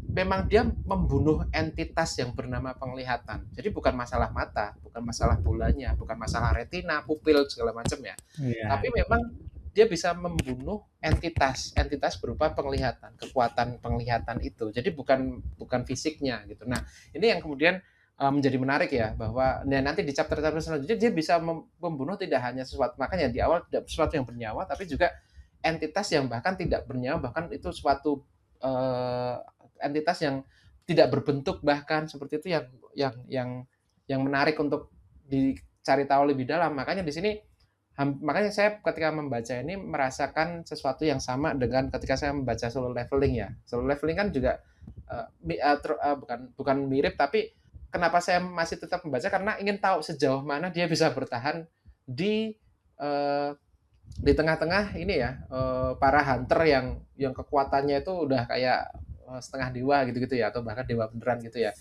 memang dia membunuh entitas yang bernama penglihatan. Jadi bukan masalah mata, bukan masalah bolanya, bukan masalah retina, pupil segala macam ya. Iya, Tapi memang dia bisa membunuh entitas, entitas berupa penglihatan, kekuatan penglihatan itu. Jadi bukan bukan fisiknya gitu. Nah, ini yang kemudian menjadi menarik ya bahwa nanti di chapter-chapter selanjutnya dia bisa membunuh tidak hanya sesuatu, makanya di awal tidak sesuatu yang bernyawa tapi juga entitas yang bahkan tidak bernyawa, bahkan itu suatu entitas yang tidak berbentuk bahkan seperti itu yang yang yang menarik untuk dicari tahu lebih dalam. Makanya di sini makanya saya ketika membaca ini merasakan sesuatu yang sama dengan ketika saya membaca Solo Leveling ya. Solo Leveling kan juga bukan bukan mirip, tapi kenapa saya masih tetap membaca karena ingin tahu sejauh mana dia bisa bertahan di uh, di tengah-tengah ini ya para hunter yang kekuatannya itu udah kayak setengah dewa gitu-gitu ya, atau bahkan dewa beneran gitu ya.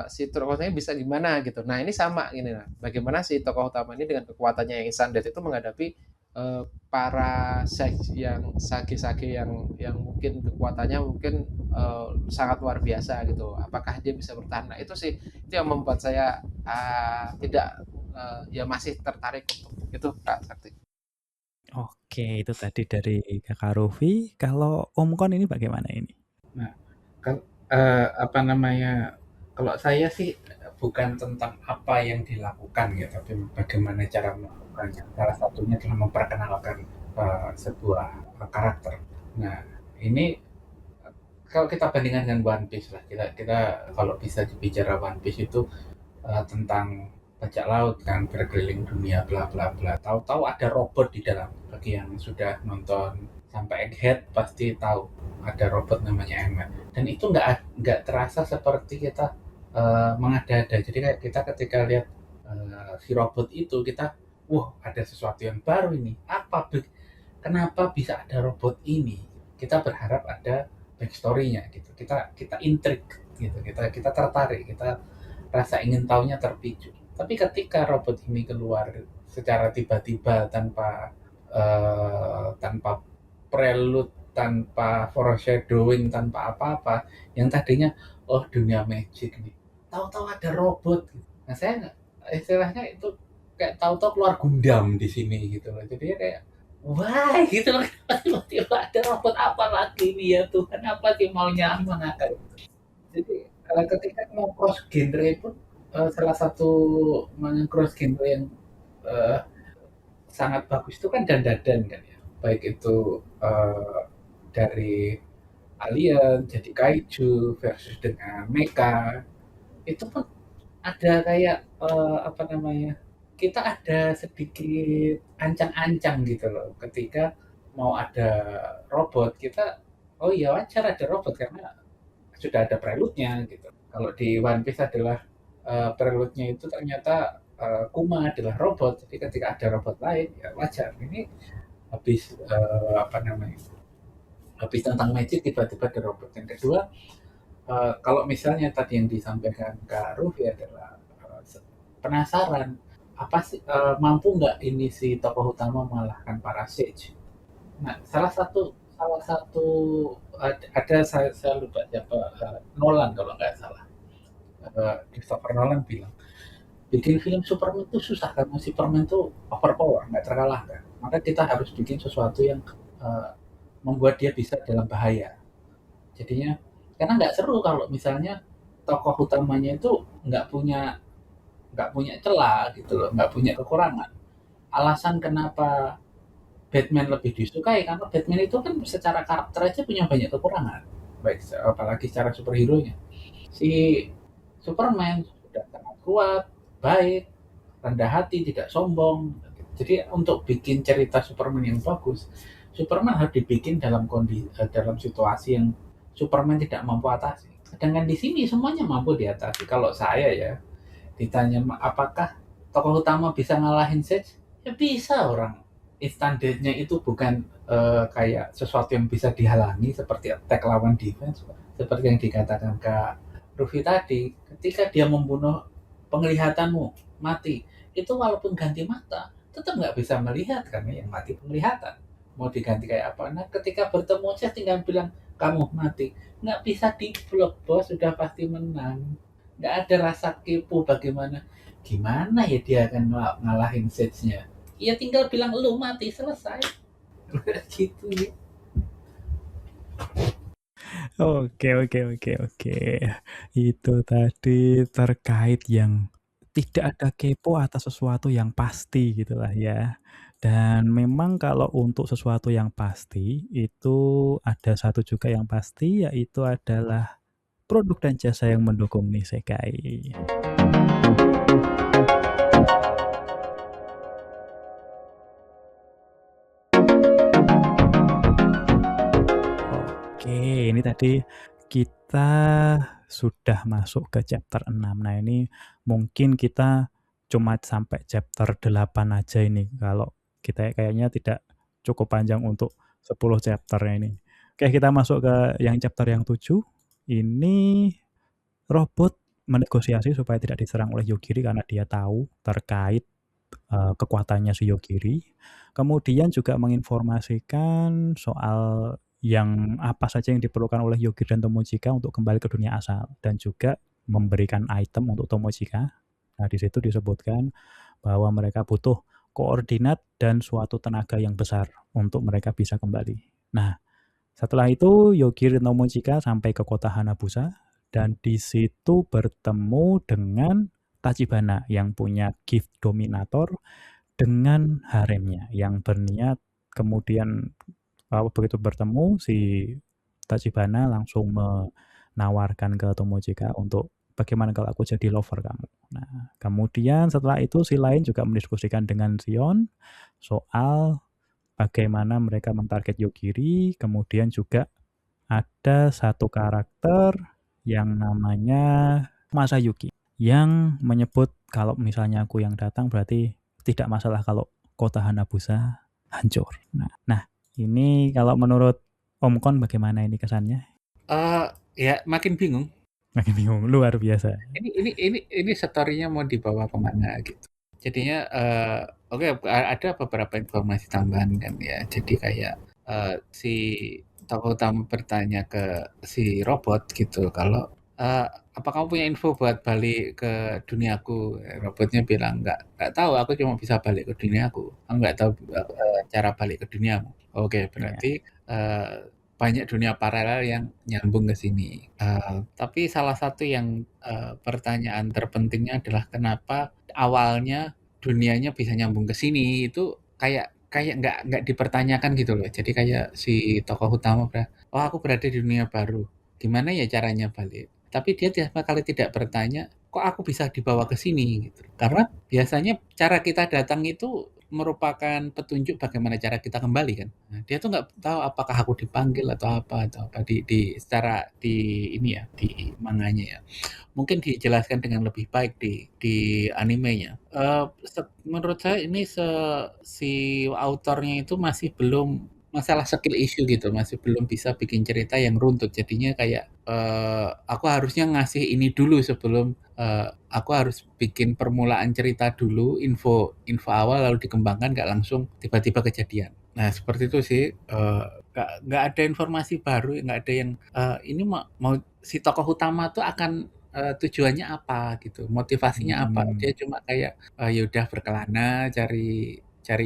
Si tokohnya bisa gimana gitu. Nah ini sama ini, nah bagaimana si tokoh utama ini dengan kekuatannya yang instant death itu menghadapi para yang sage-sage yang mungkin kekuatannya mungkin sangat luar biasa gitu. Apakah dia bisa bertahan? Nah itu sih itu yang membuat saya tidak ya masih tertarik untuk itu Kak Sakti. Oke, itu tadi dari Kakak Rufi. Kalau Om Kon ini bagaimana ini? Nah, apa namanya? Kalau saya sih bukan tentang apa yang dilakukan ya, tapi bagaimana cara melakukannya. Salah satunya adalah memperkenalkan sebuah karakter. Nah, ini kalau kita bandingkan dengan One Piece lah, kita kalau bisa bicara One Piece itu tentang bajak laut kan berkeliling dunia bla bla bla. Tahu-tahu ada robot di dalam. Bagi yang sudah nonton sampai Egghead pasti tahu ada robot namanya Emmet. Dan itu nggak terasa seperti kita mengada-ada. Jadi kayak kita ketika lihat si robot itu kita, wah ada sesuatu yang baru ini. Kenapa bisa ada robot ini? Kita berharap ada backstory-nya gitu. Kita intrigue gitu. Kita tertarik. Kita rasa ingin tahunya terpicu. Tapi ketika robot ini keluar secara tiba-tiba tanpa prelude, tanpa foreshadowing, tanpa apa-apa, yang tadinya oh dunia magic nih, tahu-tahu ada robot. Nah saya istilahnya itu kayak tahu-tahu keluar Gundam di sini gitu loh. Jadi kayak wah gitu loh, tiba-tiba ada robot apa lagi nih ya Tuhan, apa sih maunya mengangkat. Jadi ketika mau cross genre pun salah satu cross genre yang uh, sangat bagus itu kan dandadan kan ya, baik itu dari alien jadi kaiju versus dengan mecha, itu pun ada kayak apa namanya, kita ada sedikit ancang-ancang gitu loh ketika mau ada robot. Kita oh iya wajar ada robot karena sudah ada prelude-nya gitu. Kalau di One Piece adalah prelude-nya itu ternyata Kuma adalah robot, jadi ketika ada robot lain ya wajar. Ini habis apa namanya, habis tentang magic tiba-tiba ada robot. Yang kedua, kalau misalnya tadi yang disampaikan Kak Rufi adalah penasaran apa sih, mampu nggak ini si tokoh utama mengalahkan para sage. Nah salah satu ada saya lupa siapa, Nolan kalau nggak salah, Christopher Nolan bilang bikin film Superman itu susah karena Superman itu overpower, nggak terkalahkan. Maka kita harus bikin sesuatu yang membuat dia bisa dalam bahaya. Jadinya karena nggak seru kalau misalnya tokoh utamanya itu nggak punya celah gitu loh, nggak punya kekurangan. Alasan kenapa Batman lebih disukai karena Batman itu kan secara karakter aja punya banyak kekurangan, baik apalagi secara superhero-nya. Si Superman sudah sangat kuat, baik, rendah hati, tidak sombong. Jadi untuk bikin cerita Superman yang bagus, Superman harus dibikin dalam situasi yang Superman tidak mampu atasi. Sedangkan di sini semuanya mampu diatasi. Kalau saya ya ditanya apakah tokoh utama bisa ngalahin Sage? Ya bisa. Orang instant death-nya itu bukan kayak sesuatu yang bisa dihalangi seperti attack lawan defense. Seperti yang dikatakan Kak Rufi tadi, ketika dia membunuh penglihatanmu mati, itu walaupun ganti mata, tetap nggak bisa melihat karena yang mati penglihatan. Mau diganti kayak apa? Nah, ketika bertemu saya tinggal bilang, kamu mati. Nggak bisa diblok, bos. Sudah pasti menang. Nggak ada rasa kepo bagaimana. Gimana ya dia akan ngalahin Sage-nya? Ya tinggal bilang, lu mati, selesai. Gitu ya. Oke. Itu tadi terkait yang tidak ada kepo atas sesuatu yang pasti gitulah ya. Dan memang kalau untuk sesuatu yang pasti, itu ada satu juga yang pasti, yaitu adalah produk dan jasa yang mendukung isekai. Oke, ini tadi kita sudah masuk ke chapter 6. Nah, ini mungkin kita cuma sampai chapter 8 aja ini, kalau kita kayaknya tidak cukup panjang untuk 10 chapter ini. Oke, kita masuk ke yang chapter yang 7. Ini robot menegosiasi supaya tidak diserang oleh Yugiri karena dia tahu terkait kekuatannya si Yugiri. Kemudian juga menginformasikan soal yang apa saja yang diperlukan oleh Yugiri dan Tomochika untuk kembali ke dunia asal, dan juga memberikan item untuk Tomochika. Nah, di situ disebutkan bahwa mereka butuh koordinat dan suatu tenaga yang besar untuk mereka bisa kembali. Nah, setelah itu Yugiri dan Tomochika sampai ke kota Hanabusa, dan di situ bertemu dengan Tachibana yang punya gift dominator dengan haremnya yang berniat kemudian begitu bertemu si Tachibana langsung menawarkan ke Tomochika untuk bagaimana kalau aku jadi lover kamu. Nah, kemudian setelah itu si lain juga mendiskusikan dengan Shion soal bagaimana mereka mentarget Yugiri. Kemudian juga ada satu karakter yang namanya Masayuki yang menyebut kalau misalnya aku yang datang berarti tidak masalah kalau kota Hanabusa hancur. Nah, ini kalau menurut Om Kon bagaimana ini kesannya? Ya makin bingung. Makin bingung, luar biasa. Ini story-nya mau dibawa kemana gitu. Jadinya oke, ada beberapa informasi tambahan kan ya. Jadi kayak si tokoh utama bertanya ke si robot gitu kalau apa kamu punya info buat balik ke duniaku? Robotnya bilang nggak tahu, aku cuma bisa balik ke duniaku. Aku nggak tahu cara balik ke duniamu. Oke, berarti banyak dunia paralel yang nyambung ke sini. Tapi salah satu yang pertanyaan terpentingnya adalah kenapa awalnya dunianya bisa nyambung ke sini itu kayak nggak dipertanyakan gitu loh. Jadi kayak si tokoh utama oh aku berada di dunia baru. Gimana ya caranya balik? Tapi dia sama sekali tidak bertanya, kok aku bisa dibawa ke sini gitu. Karena biasanya cara kita datang itu merupakan petunjuk bagaimana cara kita kembali kan. Nah, dia tuh nggak tahu apakah aku dipanggil atau apa secara di ini ya di manganya ya. Mungkin dijelaskan dengan lebih baik di animenya. Menurut saya ini si autornya itu masih belum masalah skill issue gitu, masih belum bisa bikin cerita yang runtut. Jadinya kayak aku harusnya ngasih ini dulu sebelum aku harus bikin permulaan cerita dulu, info awal lalu dikembangkan, nggak langsung tiba-tiba kejadian. Nah seperti itu sih, nggak ada informasi baru, nggak ada yang ini mau si tokoh utama tuh akan tujuannya apa gitu, motivasinya apa. Dia cuma kayak ya udah berkelana, cari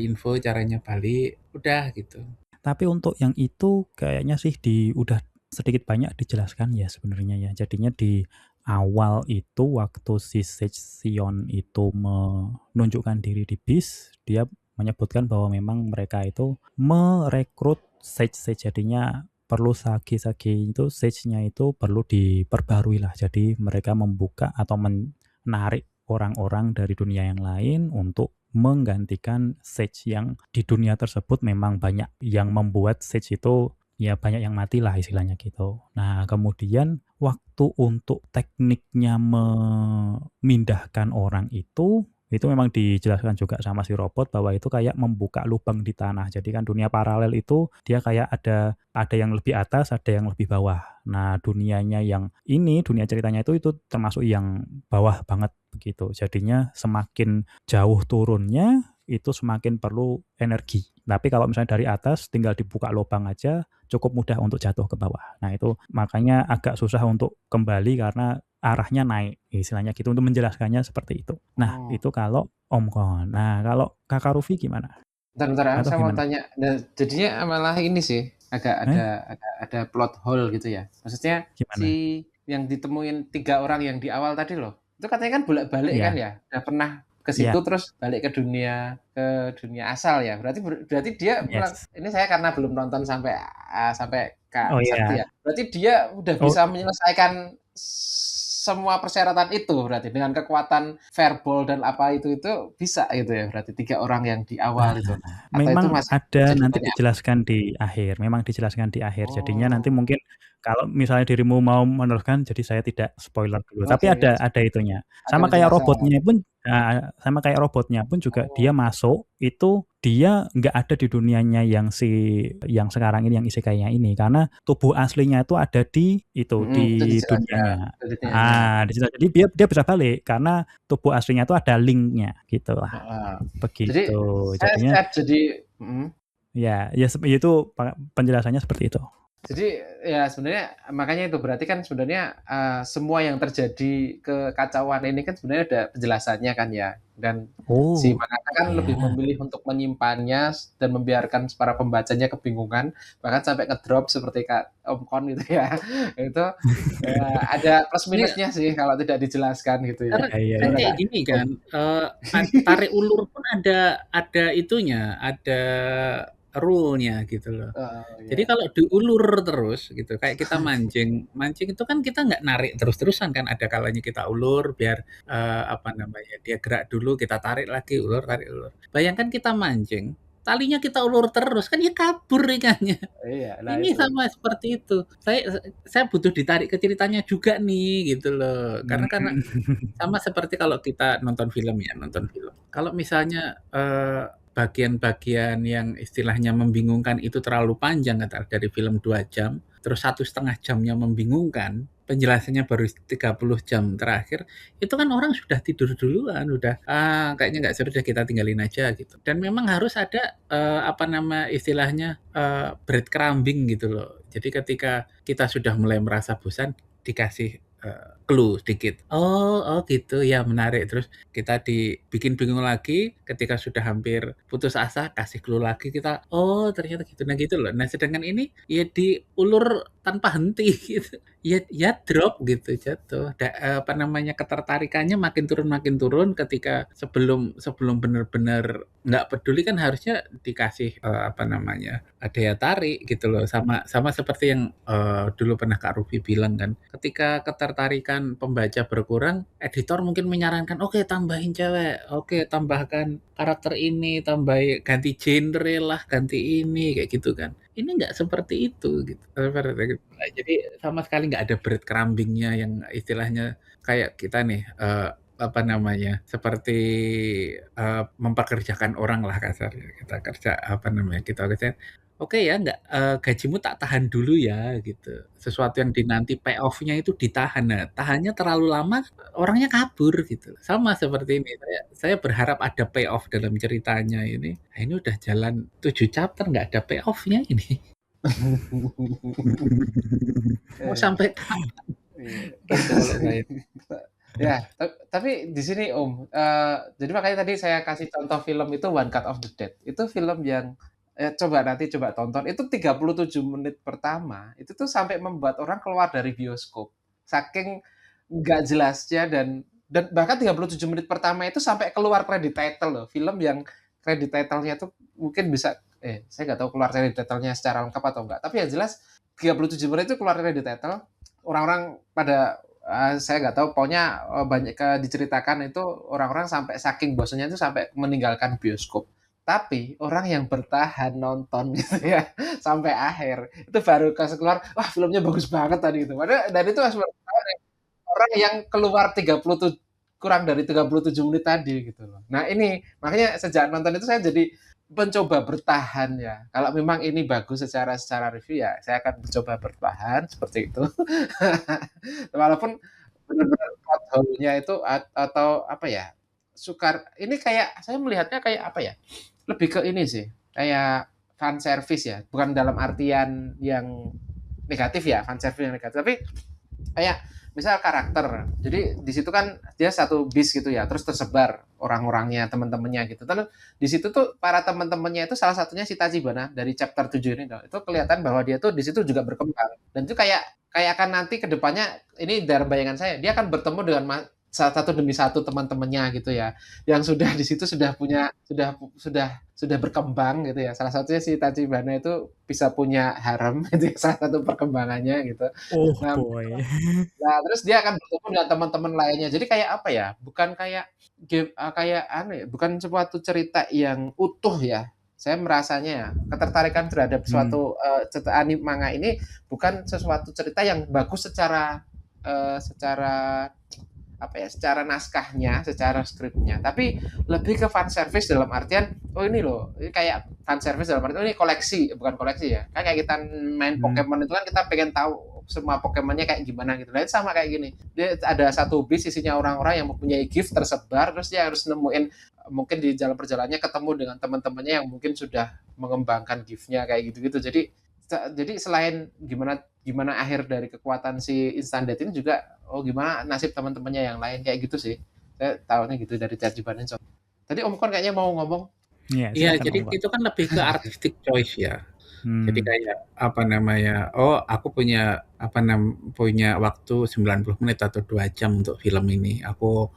info caranya balik, udah gitu. Tapi untuk yang itu kayaknya sih udah sedikit banyak dijelaskan ya sebenarnya ya. Jadinya di awal itu waktu si Shion itu menunjukkan diri di bis, dia menyebutkan bahwa memang mereka itu merekrut Sage. Jadinya perlu Sage itu, Sage-nya itu perlu diperbarui lah. Jadi mereka membuka atau menarik orang-orang dari dunia yang lain untuk menggantikan Sage yang di dunia tersebut memang banyak yang membuat Sage itu ya banyak yang mati lah istilahnya gitu. Nah kemudian waktu untuk tekniknya memindahkan orang itu Itu memang dijelaskan juga sama si robot bahwa itu kayak membuka lubang di tanah. Jadi kan dunia paralel itu dia kayak ada yang lebih atas, ada yang lebih bawah. Nah, dunianya yang ini, dunia ceritanya itu termasuk yang bawah banget begitu. Jadinya semakin jauh turunnya itu semakin perlu energi. Tapi kalau misalnya dari atas tinggal dibuka lubang aja cukup mudah untuk jatuh ke bawah. Nah, itu makanya agak susah untuk kembali karena arahnya naik, istilahnya gitu untuk menjelaskannya seperti itu. Nah, Oh. itu kalau Om Kon. Nah, kalau Kakak Rufi gimana? Bentar, Atau saya mau gimana? tanya. Nah, jadinya malah ini sih agak Eh, ada plot hole gitu ya. Maksudnya gimana? si yang ditemuin 3 orang yang di awal tadi loh, itu katanya kan bolak-balik kan Iya, ya? Udah pernah ke situ iya, terus balik ke dunia asal ya. Berarti dia yes. ini saya karena belum nonton sampai sampai Oh Kak Sakti iya. ya. Berarti dia udah Oh, bisa menyelesaikan semua persyaratan itu berarti dengan kekuatan verbal dan apa itu bisa gitu ya berarti 3 orang yang di awal nah, itu atau itu memang masih ada jadi nanti pertanyaan? dijelaskan di akhir, memang dijelaskan di akhir. Jadinya nanti Oh, mungkin kalau misalnya dirimu mau meneruskan, jadi saya tidak spoiler dulu. Tapi oke, ada itunya. ada penjelasan. Sama kayak robotnya pun juga dia Oh, masuk itu dia nggak ada di dunianya yang sekarang ini yang isekainya ini karena tubuh aslinya itu ada di itu itu di dijelaskan dunianya. detailnya. Di situ. Jadi dia bisa balik karena tubuh aslinya itu ada linknya gitulah. Heeh. Jadi Begitu. Jadinya saya jadi ya itu penjelasannya seperti itu. Jadi ya sebenarnya makanya itu berarti kan sebenarnya semua yang terjadi kekacauan ini kan sebenarnya ada penjelasannya kan ya dan si Oh, mangaka kan iya. lebih memilih untuk menyimpannya dan membiarkan para pembacanya kebingungan bahkan sampai ngedrop seperti Kak Om Kon gitu ya itu ada plus Ini minusnya sih kalau tidak dijelaskan gitu ya karena Iya, kan iya. gimana kayak Kak gini Om? kan, tarik ulur pun ada itunya, ada rule-nya gitu loh. Oh, Jadi ya. kalau diulur terus gitu, kayak kita mancing, mancing itu kan kita nggak narik terus-terusan kan, ada kalanya kita ulur biar, apa namanya, dia gerak dulu, kita tarik lagi, ulur, tarik, ulur. Bayangkan kita mancing, talinya kita ulur terus, kan ya kabur ikannya. Iya, nah Ini itu. sama seperti itu. Saya butuh ditarik ke ceritanya juga nih, gitu loh. Karena Mmm. sama seperti kalau kita nonton film ya, nonton film. Kalau misalnya, bagian-bagian yang istilahnya membingungkan itu terlalu panjang kata dari film 2 jam, terus 1,5 jamnya membingungkan, penjelasannya baru 30 jam terakhir, itu kan orang sudah tidur duluan, udah, kayaknya nggak seru deh kita tinggalin aja gitu. Dan memang harus ada, apa nama istilahnya, breadcrumbing gitu loh. Jadi ketika kita sudah mulai merasa bosan, dikasih, clue sedikit. Oh gitu ya menarik. Terus kita dibikin bingung lagi, ketika sudah hampir putus asa kasih clue lagi kita, oh ternyata gitu. Nah gitu loh. Nah sedangkan ini ya diulur tanpa henti gitu. Ya drop gitu, jatuh. Apa namanya, ketertarikannya makin turun ketika sebelum sebelum benar-benar nggak peduli kan harusnya dikasih, apa namanya, daya tarik gitu loh. Sama sama seperti yang, dulu pernah Kak Ruby bilang kan, ketika ketertarikan pembaca berkurang, editor mungkin menyarankan, "Oke tambahin cewek, oke tambahkan karakter ini, ganti genre lah, ganti ini," kayak gitu kan. Ini nggak seperti itu gitu, seperti itu. Nah, jadi sama sekali nggak ada breadcrumbing-nya yang istilahnya kayak kita nih, apa namanya, seperti, mempekerjakan orang lah kasarnya. Kita kerja apa namanya, kita kerja, "Oke ya, nggak gajimu tak tahan dulu ya," gitu. Sesuatu yang dinanti payoff-nya itu ditahan. Nah, tahannya terlalu lama, orangnya kabur gitu. Sama seperti ini, saya berharap ada payoff dalam ceritanya ini. Nah, ini udah jalan 7 chapter nggak ada payoff-nya ini. Mau Eh, sampai kapan? iya. Gitu kalau saya. Ya, tapi di sini Om, jadi makanya tadi saya kasih contoh film itu One Cut of the Dead. Itu film yang coba tonton. Itu 37 menit pertama, itu tuh sampai membuat orang keluar dari bioskop. Saking nggak jelasnya dan bahkan 37 menit pertama itu sampai keluar credit title loh. Film yang credit title-nya tuh mungkin bisa saya nggak tahu keluar credit title-nya secara lengkap atau enggak. Tapi yang jelas 37 menit itu keluar credit title, orang-orang pada saya nggak tahu, pokoknya banyak diceritakan itu orang-orang sampai saking bosannya itu sampai meninggalkan bioskop. Tapi orang yang bertahan nonton gitu ya sampai akhir itu baru kasih keluar, wah filmnya bagus banget tadi itu. Padahal dan itu harus orang yang keluar kurang dari 37 menit tadi gitu loh. Nah ini makanya sejak nonton itu saya jadi mencoba bertahan ya. Kalau memang ini bagus secara review ya, saya akan mencoba bertahan seperti itu. Walaupun benar-benar plot hole-nya itu atau apa ya? Ini kayak saya melihatnya kayak apa ya? Lebih ke ini sih, kayak fan service ya, bukan dalam artian yang negatif ya, fan service yang negatif, tapi kayak misal karakter. Jadi di situ kan dia satu bis gitu ya, terus tersebar orang-orangnya, teman-temannya gitu. Terus di situ tuh para teman-temannya itu salah satunya si Tachibana dari chapter 7 ini itu kelihatan bahwa dia tuh di situ juga berkembang. Dan itu kayak kayak akan nanti ke depannya ini dalam bayangan saya, dia akan bertemu dengan satu demi satu teman-temannya gitu ya, yang sudah di situ sudah punya sudah berkembang gitu ya. Salah satunya si Tachibana itu bisa punya harem itu ya, salah satu perkembangannya gitu. Oh Nah, boy. nah, terus dia akan bertemu dengan teman-teman lainnya. Jadi kayak apa ya? Bukan kayak kayak ya, bukan suatu cerita yang utuh ya. Saya merasanya ya, ketertarikan terhadap suatu anime manga ini bukan sesuatu cerita yang bagus secara apa ya, secara naskahnya, secara skripnya, tapi lebih ke fan service dalam artian ini loh, ini kayak fan service dalam artian ini koleksi, bukan koleksi ya, kayak kita main Pokemon itu kan kita pengen tahu semua Pokemonnya kayak gimana gitu. Nah itu sama kayak gini, dia ada satu bis isinya orang-orang yang mempunyai gift tersebar, terus dia harus nemuin mungkin di jalan perjalanannya ketemu dengan teman-temannya yang mungkin sudah mengembangkan giftnya kayak gitu-gitu. Jadi selain gimana akhir dari kekuatan si Instant Death ini juga gimana nasib teman-temannya yang lain kayak gitu sih. Saya tahunya gitu dari Tachibana. Tadi Om Kon kayaknya mau ngomong. Iya, jadi itu kan lebih ke artistic choice ya. Jadi kayak apa namanya? Oh, aku punya punya waktu 90 menit atau 2 jam untuk film ini. Aku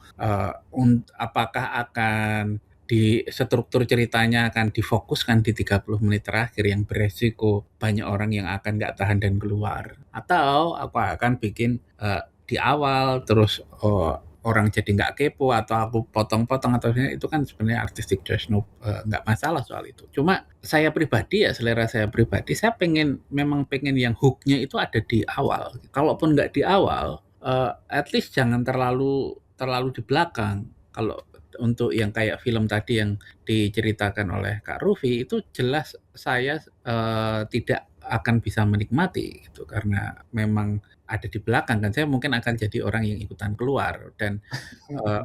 apakah akan di struktur ceritanya akan difokuskan di 30 menit terakhir yang beresiko banyak orang yang akan nggak tahan dan keluar, atau aku akan bikin di awal terus orang jadi nggak kepo atau aku potong-potong atau itu kan sebenarnya artistic choice, nggak masalah soal itu. Cuma saya pribadi ya, selera saya pribadi, saya memang pengen yang hook-nya itu ada di awal. Kalaupun nggak di awal, at least jangan terlalu di belakang. Kalau untuk yang kayak film tadi yang diceritakan oleh Kak Rufi itu jelas saya tidak akan bisa menikmati gitu karena memang ada di belakang kan. Saya mungkin akan jadi orang yang ikutan keluar dan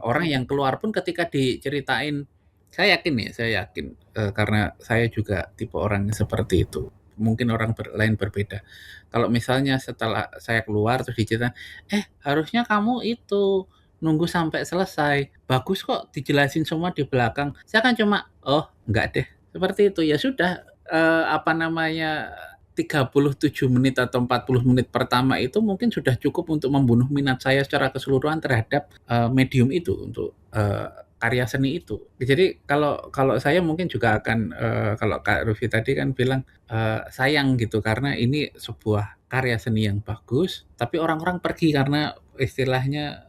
orang yang keluar pun ketika diceritain saya yakin karena saya juga tipe orang seperti itu. Mungkin orang lain berbeda. Kalau misalnya setelah saya keluar terus diceritain, harusnya kamu itu nunggu sampai selesai. Bagus kok dijelasin semua di belakang. Saya kan cuma, enggak deh. Seperti itu. Ya sudah, 37 menit atau 40 menit pertama itu mungkin sudah cukup untuk membunuh minat saya secara keseluruhan terhadap medium itu, untuk karya seni itu. Jadi kalau saya mungkin juga akan, kalau Kak Rufi tadi kan bilang sayang gitu karena ini sebuah karya seni yang bagus, tapi orang-orang pergi karena istilahnya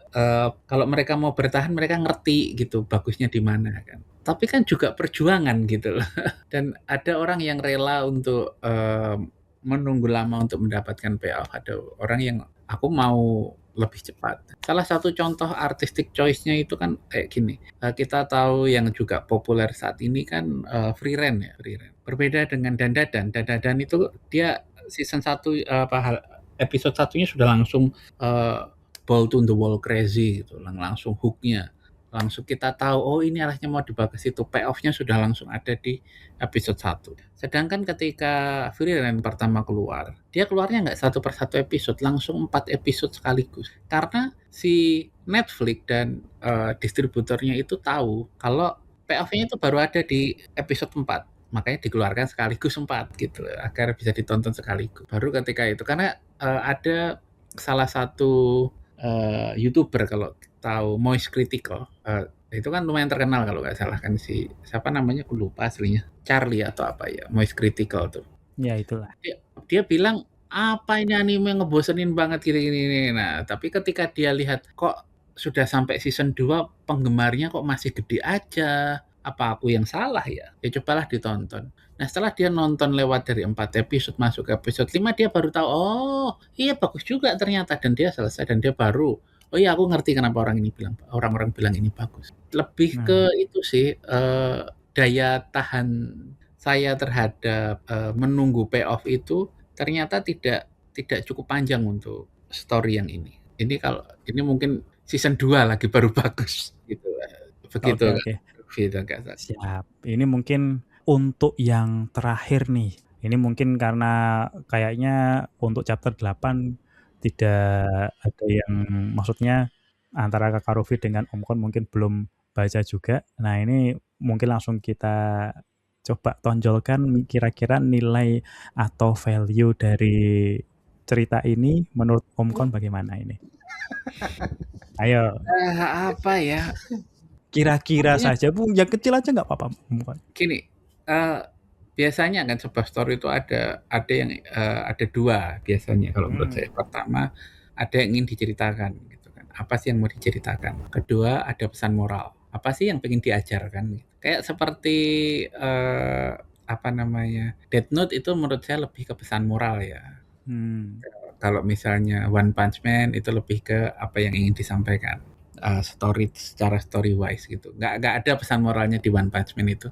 kalau mereka mau bertahan mereka ngerti gitu bagusnya di mana kan. Tapi kan juga perjuangan gitu loh. Dan ada orang yang rela untuk menunggu lama untuk mendapatkan payoff. Ada orang yang aku mau lebih cepat. Salah satu contoh artistic choice-nya itu kan kayak gini. Kita tahu yang juga populer saat ini kan Free Ren ya, Free Ren. Berbeda dengan Dandadan. Dandadan itu dia season 1 episode 1-nya sudah langsung ball to the wall crazy gitu, langsung hook-nya. Langsung kita tahu ini arahnya mau dibahas itu, payoff-nya sudah langsung ada di episode 1. Sedangkan ketika Free Ren pertama keluar, dia keluarnya nggak satu per satu episode, langsung 4 episode sekaligus. Karena si Netflix dan distributornya itu tahu kalau payoff-nya itu baru ada di episode 4. Makanya dikeluarkan sekaligus 4 gitu agar bisa ditonton sekaligus. Baru ketika itu, karena ada salah satu YouTuber kalau tahu Moist Critical, itu kan lumayan terkenal kalau nggak salah kan, si siapa namanya aku lupa aslinya, Charlie atau apa ya, Moist Critical tuh. Ya itulah. Dia bilang apa ini anime ngebosenin banget gini. Nah tapi ketika dia lihat kok sudah sampai season 2 penggemarnya kok masih gede aja, apa aku yang salah ya? Ya cobalah ditonton. Nah setelah dia nonton lewat dari 4 episode masuk ke episode 5 dia baru tahu, iya bagus juga ternyata, dan dia selesai dan dia baru Oh iya, aku ngerti kenapa orang-orang bilang ini bagus. Lebih ke Nah, itu sih, daya tahan saya terhadap, menunggu payoff itu ternyata tidak cukup panjang untuk story yang ini. Ini mungkin season 2 lagi baru bagus gitu, begitu oke Kak, oke. gitu Kak. Siap. Ini mungkin untuk yang terakhir nih. Ini mungkin karena kayaknya untuk chapter 8 tidak ada yang maksudnya antara Kakak Rufi dengan Om Kon mungkin belum baca juga. Nah, ini mungkin langsung kita coba tonjolkan kira-kira nilai atau value dari cerita ini menurut Om Kon bagaimana ini? Ayo, Apa ya, kira-kira pokoknya saja, Bu, yang kecil aja nggak apa-apa, Om Kon. gini, biasanya kan sebuah story itu ada 2 biasanya kalau menurut saya. Pertama, ada yang ingin diceritakan gitu kan, apa sih yang mau diceritakan. Kedua, ada pesan moral, apa sih yang pengen diajarkan gitu. Kayak seperti, apa namanya, Death Note itu menurut saya lebih ke pesan moral ya. Hmm. Kalau misalnya One Punch Man itu lebih ke apa yang ingin disampaikan, secara story wise gitu. Nggak ada pesan moralnya di One Punch Man itu.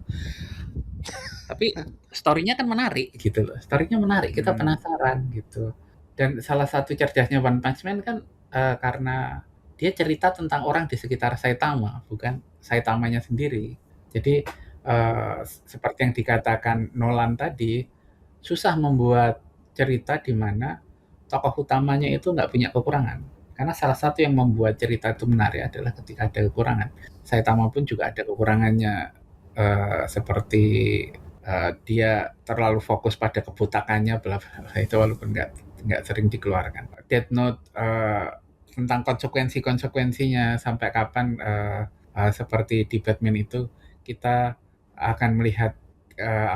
Tapi story-nya kan menarik gitu loh. Story-nya menarik, kita penasaran gitu. Dan salah satu cerdasnya One Punch Man kan karena dia cerita tentang orang di sekitar Saitama, bukan Saitamanya sendiri. Jadi seperti yang dikatakan Nolan tadi, susah membuat cerita di mana tokoh utamanya itu nggak punya kekurangan. Karena salah satu yang membuat cerita itu menarik adalah ketika ada kekurangan. Saitama pun juga ada kekurangannya, seperti dia terlalu fokus pada kebutakannya, bla bla bla, itu walaupun nggak sering dikeluarkan. Death Note tentang konsekuensinya sampai kapan, seperti di Batman itu kita akan melihat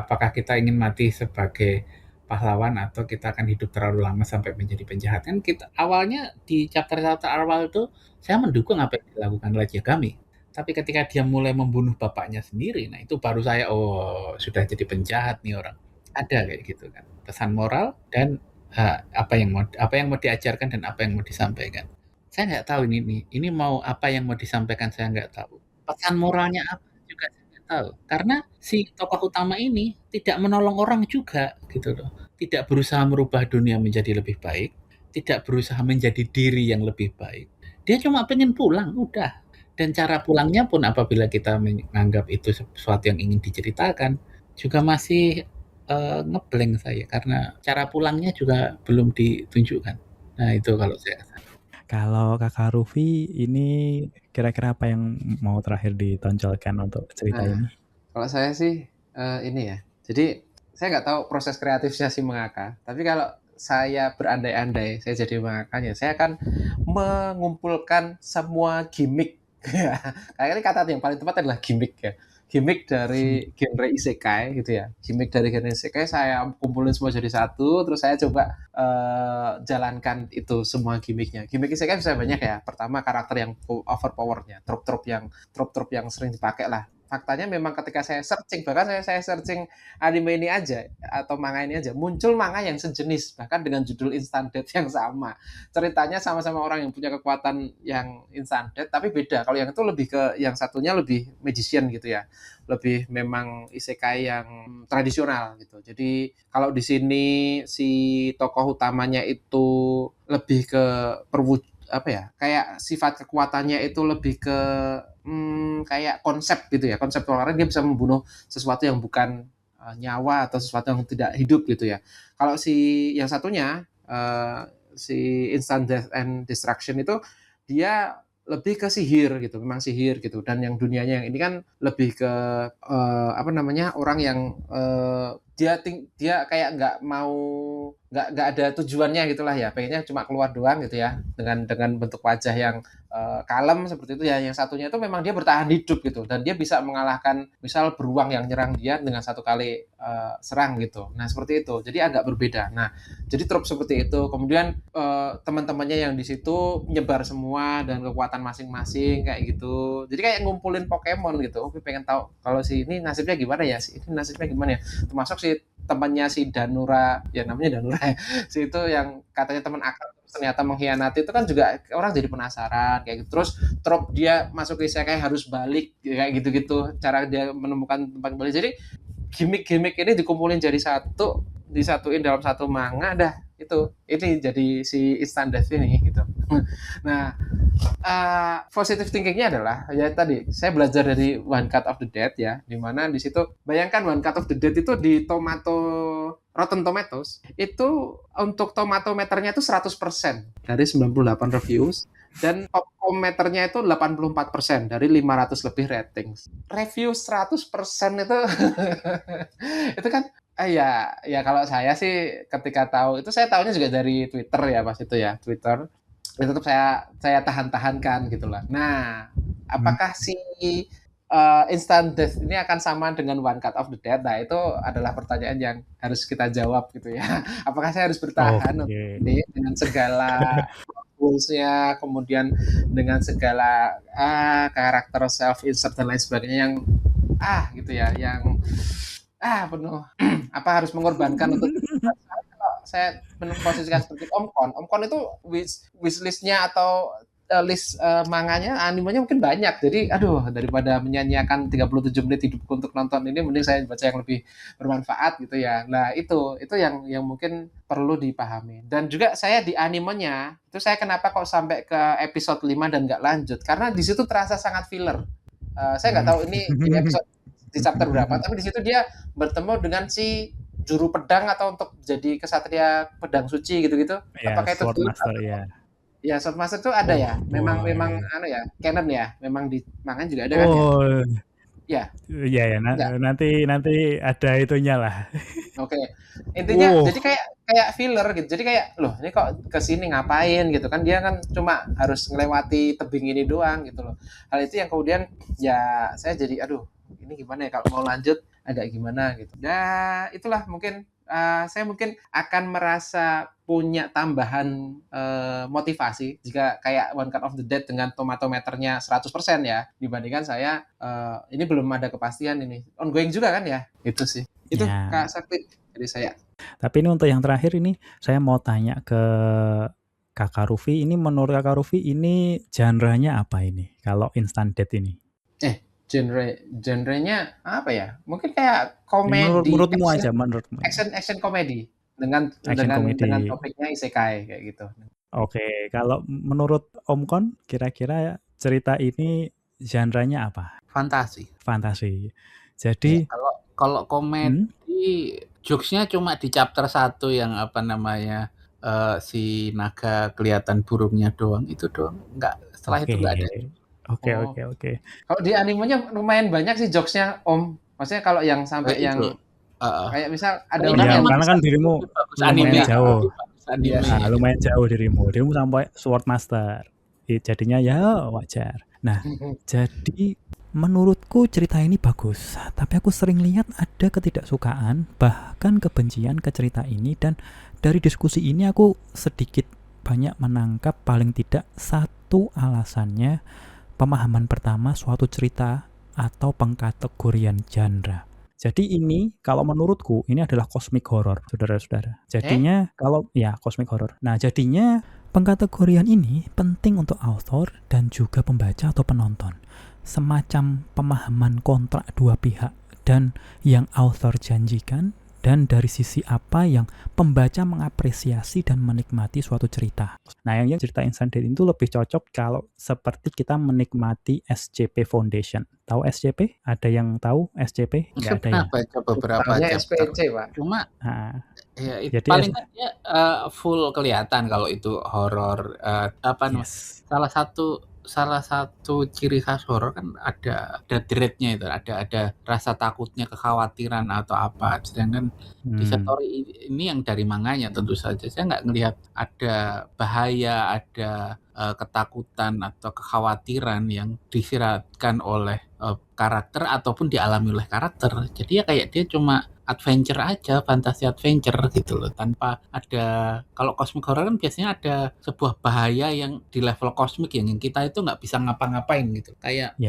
apakah kita ingin mati sebagai pahlawan atau kita akan hidup terlalu lama sampai menjadi penjahat. Kan kita awalnya di chapter-chapter awal itu saya mendukung apa yang dilakukan Light Yagami. Tapi ketika dia mulai membunuh bapaknya sendiri, nah itu baru saya, oh sudah jadi penjahat nih orang. Ada kayak gitu kan. Pesan moral dan apa yang mau diajarkan dan apa yang mau disampaikan. Saya nggak tahu ini mau apa yang mau disampaikan, saya nggak tahu. Pesan moralnya apa juga saya nggak tahu. Karena si tokoh utama ini tidak menolong orang juga gitu loh. Tidak berusaha merubah dunia menjadi lebih baik, tidak berusaha menjadi diri yang lebih baik. Dia cuma pengen pulang, udah. Dan cara pulangnya pun apabila kita menganggap itu sesuatu yang ingin diceritakan, juga masih ngeblank saya karena cara pulangnya juga belum ditunjukkan. Nah itu kalau saya. Kalau Kakak Rufi ini kira-kira apa yang mau terakhir ditonjolkan untuk cerita Nah, ini? kalau saya sih ini ya. Jadi saya nggak tahu proses kreatifnya si mangaka, tapi kalau saya berandai-andai saya jadi mangakanya, saya akan mengumpulkan semua gimmick. Kayaknya kata yang paling tepat adalah gimmick ya. Gimmick dari genre isekai gitu ya. Gimmick dari genre isekai saya kumpulin semua jadi satu, terus saya coba jalankan itu semua gimmicknya. Gimmick isekai bisa banyak ya. Pertama karakter yang overpowernya, trop-trop yang sering dipakai lah. Faktanya memang ketika saya searching, bahkan saya searching anime ini aja atau manga ini aja, muncul manga yang sejenis bahkan dengan judul instant death yang sama. Ceritanya sama-sama orang yang punya kekuatan yang instant death, tapi beda. Kalau yang itu lebih ke yang satunya lebih magician gitu ya, lebih memang isekai yang tradisional gitu. Jadi kalau di sini si tokoh utamanya itu lebih ke apa ya, kayak sifat kekuatannya itu lebih ke kayak konsep gitu ya, konsep toleran dia bisa membunuh sesuatu yang bukan nyawa atau sesuatu yang tidak hidup gitu ya. Kalau si yang satunya si Instant Death and Destruction itu dia lebih ke sihir gitu, memang sihir gitu. Dan yang dunianya yang ini kan lebih ke apa namanya orang yang dia kayak nggak ada tujuannya gitulah ya, pengennya cuma keluar doang gitu ya dengan bentuk wajah yang kalem seperti itu ya. Yang satunya itu memang dia bertahan hidup gitu dan dia bisa mengalahkan misal beruang yang nyerang dia dengan satu kali serang gitu. Nah seperti itu, jadi agak berbeda. Nah jadi trop seperti itu. Kemudian teman-temannya yang di situ nyebar semua dan kekuatan masing-masing kayak gitu. Jadi kayak ngumpulin Pokemon gitu. Oke pengen tahu kalau si ini nasibnya gimana ya, si ini nasibnya gimana ya. Termasuk si temannya si Danura, ya namanya Danura ya. Si itu yang katanya teman akrab ternyata mengkhianati itu kan juga orang jadi penasaran kayak gitu. Terus trope dia masuk ke isekai harus balik kayak gitu-gitu, cara dia menemukan tempat kembali. Jadi gimmick-gimmick ini dikumpulin jadi satu, disatuin dalam satu manga, dah itu ini jadi si Instant Death ini gitu. Nah, positive thinkingnya adalah ya tadi saya belajar dari One Cut of the Dead ya, dimana di situ bayangkan One Cut of the Dead itu di Rotten Tomatoes itu untuk tomatometernya itu 100% dari 98 reviews dan opcometernya itu 84% dari 500 lebih ratings. Review 100% itu itu kan ya kalau saya sih ketika tahu itu saya tahunya juga dari Twitter ya pas itu ya Twitter itu tetap saya tahan-tahankan gitulah. Nah, apakah si Instant Death ini akan sama dengan One Cut of the Dead? Nah, itu adalah pertanyaan yang harus kita jawab gitu ya. Apakah saya harus bertahan ini dengan segala rules-nya, kemudian dengan segala karakter self-insert dan lain sebagainya yang gitu ya, yang penuh apa harus mengorbankan untuk saya memposisikan seperti Omcon itu wishlist-nya atau list manganya, animenya mungkin banyak. Jadi daripada menyanyiakan 37 menit hidupku untuk nonton ini, mending saya baca yang lebih bermanfaat gitu ya. Nah, itu yang mungkin perlu dipahami. Dan juga saya di animenya, itu saya kenapa kok sampai ke episode 5 dan nggak lanjut? Karena di situ terasa sangat filler. Saya nggak tahu ini episode di chapter berapa, tapi di situ dia bertemu dengan si juru pedang atau untuk jadi kesatria pedang suci gitu-gitu. Ya, apakah itu Swordmaster ya? Ya, Swordmaster itu ada ya. Memang ya, canon ya. Memang di manga juga ada kan ya? Ya. Iya ya, nanti ada itunya lah. Oke. Intinya jadi kayak filler gitu. Jadi kayak loh, ini kok kesini ngapain gitu kan, dia kan cuma harus ngelewati tebing ini doang gitu loh. Hal itu yang kemudian ya saya jadi ini gimana ya kalau mau lanjut agak gimana gitu. Nah, itulah mungkin saya mungkin akan merasa punya tambahan motivasi jika kayak One Cut of the Dead dengan tomatometernya 100% ya, dibandingkan saya ini belum ada kepastian ini. Ongoing juga kan ya? Itu sih. Itu ya. Kak Sakti dari saya. Tapi ini untuk yang terakhir ini saya mau tanya ke Kakak Rufi, ini menurut Kakak Rufi ini genre-nya apa ini kalau Instant Death ini? Genrenya apa ya? Mungkin kayak komedi. Menurutmu aja, menurutmu. Action komedi dengan topiknya isekai kayak gitu. Oke, kalau menurut Omcon kira-kira cerita ini genre-nya apa? Fantasi. Jadi kalau komedi jokes-nya cuma di chapter 1 yang si naga kelihatan burungnya doang, itu doang. Enggak, setelah itu enggak ada. Oke. Kalau di animenya lumayan banyak sih jokesnya, Om. Maksudnya kalau yang sampai yang kayak misal ada orang yang karena kan dirimu lumayan jauh. Lumayan jauh dirimu sampai Swordmaster. Jadinya ya wajar. Nah, jadi menurutku cerita ini bagus, tapi aku sering lihat ada ketidaksukaan bahkan kebencian ke cerita ini, dan dari diskusi ini aku sedikit banyak menangkap paling tidak satu alasannya. Pemahaman pertama suatu cerita atau pengkategorian genre. Jadi ini kalau menurutku ini adalah cosmic horror, saudara-saudara. Jadinya kalau ya cosmic horror. Nah, jadinya pengkategorian ini penting untuk author dan juga pembaca atau penonton. Semacam pemahaman kontrak dua pihak dan yang author janjikan, dan dari sisi apa yang pembaca mengapresiasi dan menikmati suatu cerita. Nah, yang cerita Instant Death itu lebih cocok kalau seperti kita menikmati SCP Foundation. Tahu SCP? Ada yang tahu SCP? Nggak ada ya? Baca beberapa chapter. SPC, Pak. Cuma ya, itu paling dia full kelihatan kalau itu horor. Salah satu ciri khas horor kan ada dread-nya itu, ada rasa takutnya, kekhawatiran atau apa. Sedangkan di story ini yang dari manganya tentu saja saya nggak ngelihat ada bahaya, ada ketakutan atau kekhawatiran yang disiratkan oleh karakter ataupun dialami oleh karakter. Jadi ya kayak dia cuma adventure aja, fantasi adventure gitu loh, tanpa ada. Kalau cosmic horror kan biasanya ada sebuah bahaya yang di level kosmik yang kita itu nggak bisa ngapa-ngapain gitu, kayak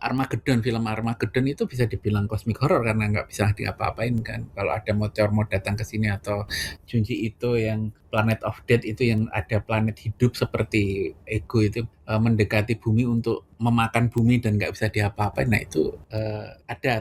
Armageddon, film Armageddon itu bisa dibilang cosmic horror karena nggak bisa diapa-apain kan. Kalau ada meteor mau datang ke sini atau Junji Ito yang Planet of Death itu yang ada planet hidup seperti ego itu mendekati bumi untuk memakan bumi dan nggak bisa diapa-apain. Nah itu ada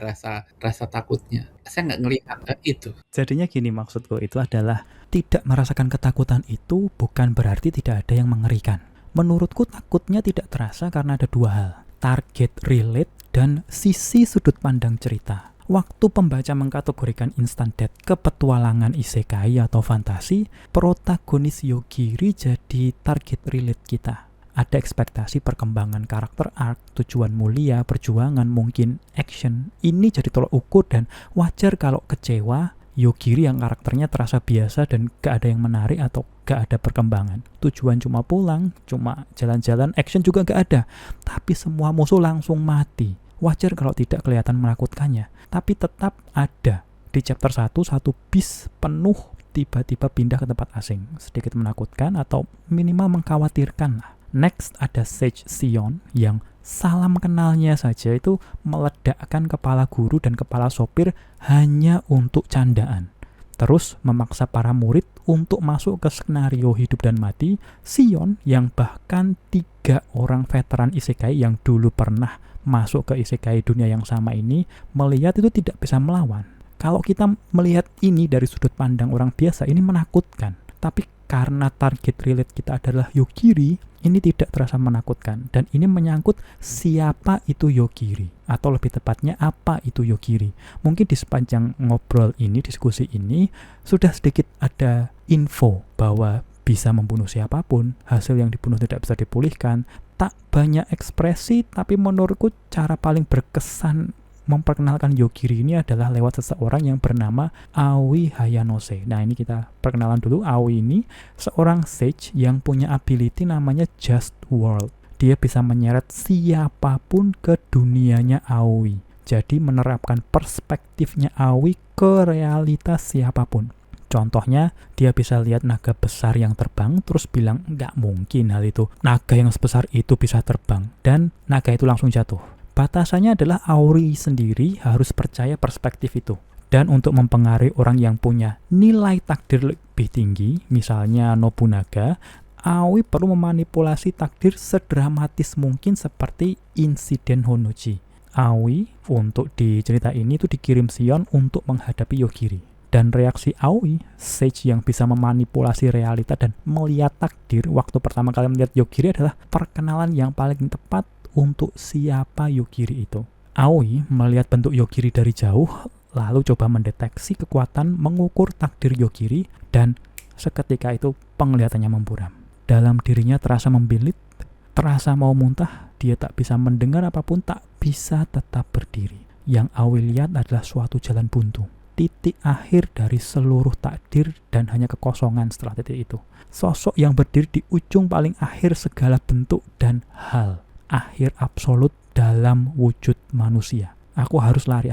rasa takutnya. Saya nggak ngelihat itu. Jadinya gini, maksudku itu adalah tidak merasakan ketakutan itu bukan berarti tidak ada yang mengerikan. Menurutku takutnya tidak terasa karena ada dua hal, target relate dan sisi sudut pandang cerita. Waktu pembaca mengkategorikan instant death ke petualangan isekai atau fantasi, protagonis Yogiri jadi target relate kita. Ada ekspektasi perkembangan karakter arc, tujuan mulia, perjuangan, mungkin action. Ini jadi tolok ukur dan wajar kalau kecewa Yogiri yang karakternya terasa biasa dan gak ada yang menarik atau gak ada perkembangan. Tujuan cuma pulang, cuma jalan-jalan, action juga gak ada. Tapi semua musuh langsung mati. Wajar kalau tidak kelihatan menakutkannya, tapi tetap ada. Di chapter 1, satu bis penuh tiba-tiba pindah ke tempat asing. Sedikit menakutkan atau minimal mengkhawatirkan lah. Next ada Sage Sion yang salam kenalnya saja itu meledakkan kepala guru dan kepala sopir hanya untuk candaan. Terus memaksa para murid untuk masuk ke skenario hidup dan mati. Sion yang bahkan 3 orang veteran isekai yang dulu pernah masuk ke isekai dunia yang sama ini melihat itu tidak bisa melawan. Kalau kita melihat ini dari sudut pandang orang biasa, ini menakutkan. Tapi karena target relate kita adalah Yogiri, ini tidak terasa menakutkan. Dan ini menyangkut siapa itu Yogiri, atau lebih tepatnya apa itu Yogiri. Mungkin di sepanjang ngobrol ini, diskusi ini, sudah sedikit ada info bahwa bisa membunuh siapapun, hasil yang dibunuh tidak bisa dipulihkan, tak banyak ekspresi, tapi menurutku cara paling berkesan memperkenalkan Yogiri ini adalah lewat seseorang yang bernama Aoi Hayanose. Nah, ini kita perkenalan dulu. Aoi ini seorang sage yang punya ability namanya Just World. Dia bisa menyeret siapapun ke dunianya Aoi. Jadi menerapkan perspektifnya Aoi ke realitas siapapun. Contohnya, dia bisa lihat naga besar yang terbang, terus bilang, nggak mungkin hal itu. Naga yang sebesar itu bisa terbang, dan naga itu langsung jatuh. Batasannya adalah Aoi sendiri harus percaya perspektif itu. Dan untuk mempengaruhi orang yang punya nilai takdir lebih tinggi, misalnya Nobunaga, Aoi perlu memanipulasi takdir sedramatis mungkin seperti insiden Honnouji. Aoi untuk di cerita ini itu dikirim Sion untuk menghadapi Yogiri. Dan reaksi Aoi, sage yang bisa memanipulasi realita dan melihat takdir waktu pertama kali melihat Yogiri adalah perkenalan yang paling tepat untuk siapa Yogiri itu. Aoi melihat bentuk Yogiri dari jauh, lalu coba mendeteksi kekuatan mengukur takdir Yogiri, dan seketika itu penglihatannya memburam. Dalam dirinya terasa membilit, terasa mau muntah, dia tak bisa mendengar apapun, tak bisa tetap berdiri. Yang Aoi lihat adalah suatu jalan buntu. Titik akhir dari seluruh takdir dan hanya kekosongan setelah titik itu. Sosok yang berdiri di ujung paling akhir segala bentuk dan hal. Akhir absolut dalam wujud manusia. Aku harus lari,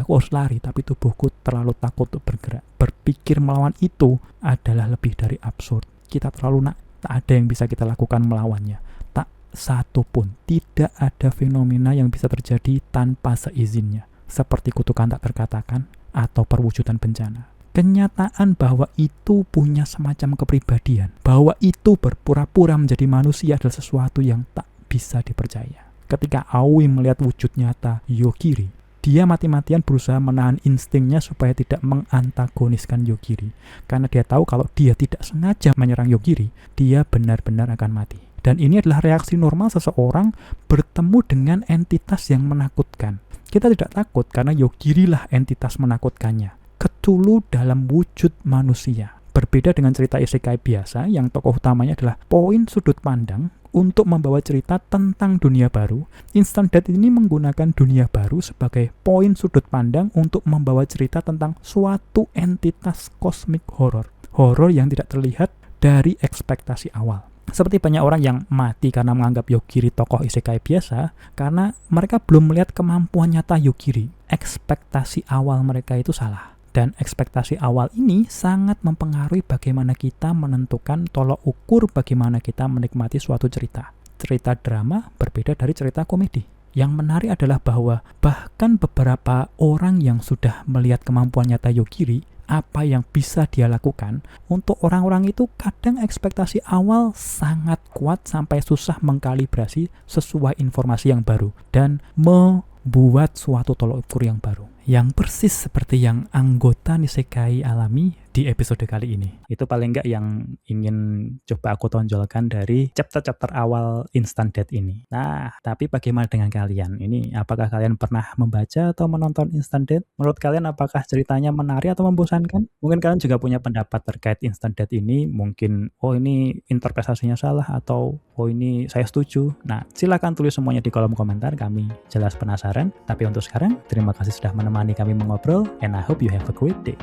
tapi tubuhku terlalu takut untuk bergerak. Berpikir melawan itu adalah lebih dari absurd. Kita terlalu tak ada yang bisa kita lakukan melawannya. Tak satu pun, tidak ada fenomena yang bisa terjadi tanpa seizinnya. Seperti kutukan tak terkatakan, atau perwujudan bencana. Kenyataan bahwa itu punya semacam kepribadian, bahwa itu berpura-pura menjadi manusia adalah sesuatu yang tak bisa dipercaya. Ketika Aoi melihat wujud nyata Yogiri, dia mati-matian berusaha menahan instingnya supaya tidak mengantagoniskan Yogiri. Karena dia tahu kalau dia tidak sengaja menyerang Yogiri, dia benar-benar akan mati. Dan ini adalah reaksi normal seseorang bertemu dengan entitas yang menakutkan. Kita tidak takut karena Yogiri lah entitas menakutkannya. Cthulhu dalam wujud manusia. Berbeda dengan cerita isekai biasa yang tokoh utamanya adalah poin sudut pandang untuk membawa cerita tentang dunia baru. Instant Death ini menggunakan dunia baru sebagai poin sudut pandang untuk membawa cerita tentang suatu entitas kosmik horor. Horor yang tidak terlihat dari ekspektasi awal. Seperti banyak orang yang mati karena menganggap Yogiri tokoh isekai biasa karena mereka belum melihat kemampuan nyata Yogiri. Ekspektasi awal mereka itu salah. Dan ekspektasi awal ini sangat mempengaruhi bagaimana kita menentukan tolok ukur bagaimana kita menikmati suatu cerita. Cerita drama berbeda dari cerita komedi. Yang menarik adalah bahwa bahkan beberapa orang yang sudah melihat kemampuan nyata Yogiri apa yang bisa dia lakukan. Untuk orang-orang itu kadang ekspektasi awal sangat kuat sampai susah mengkalibrasi sesuai informasi yang baru dan membuat suatu tolok ukur yang baru, yang persis seperti yang anggota Nisekai alami di episode kali ini. Itu paling enggak yang ingin coba aku tonjolkan dari chapter-chapter awal Instant Death ini. Nah, tapi bagaimana dengan kalian? Ini apakah kalian pernah membaca atau menonton Instant Death? Menurut kalian apakah ceritanya menarik atau membosankan? Mungkin kalian juga punya pendapat terkait Instant Death ini. Mungkin, oh ini interpretasinya salah, atau oh ini saya setuju. Nah, silakan tulis semuanya di kolom komentar. Kami jelas penasaran. Tapi untuk sekarang, terima kasih sudah menemani kami mengobrol, and I hope you have a great day.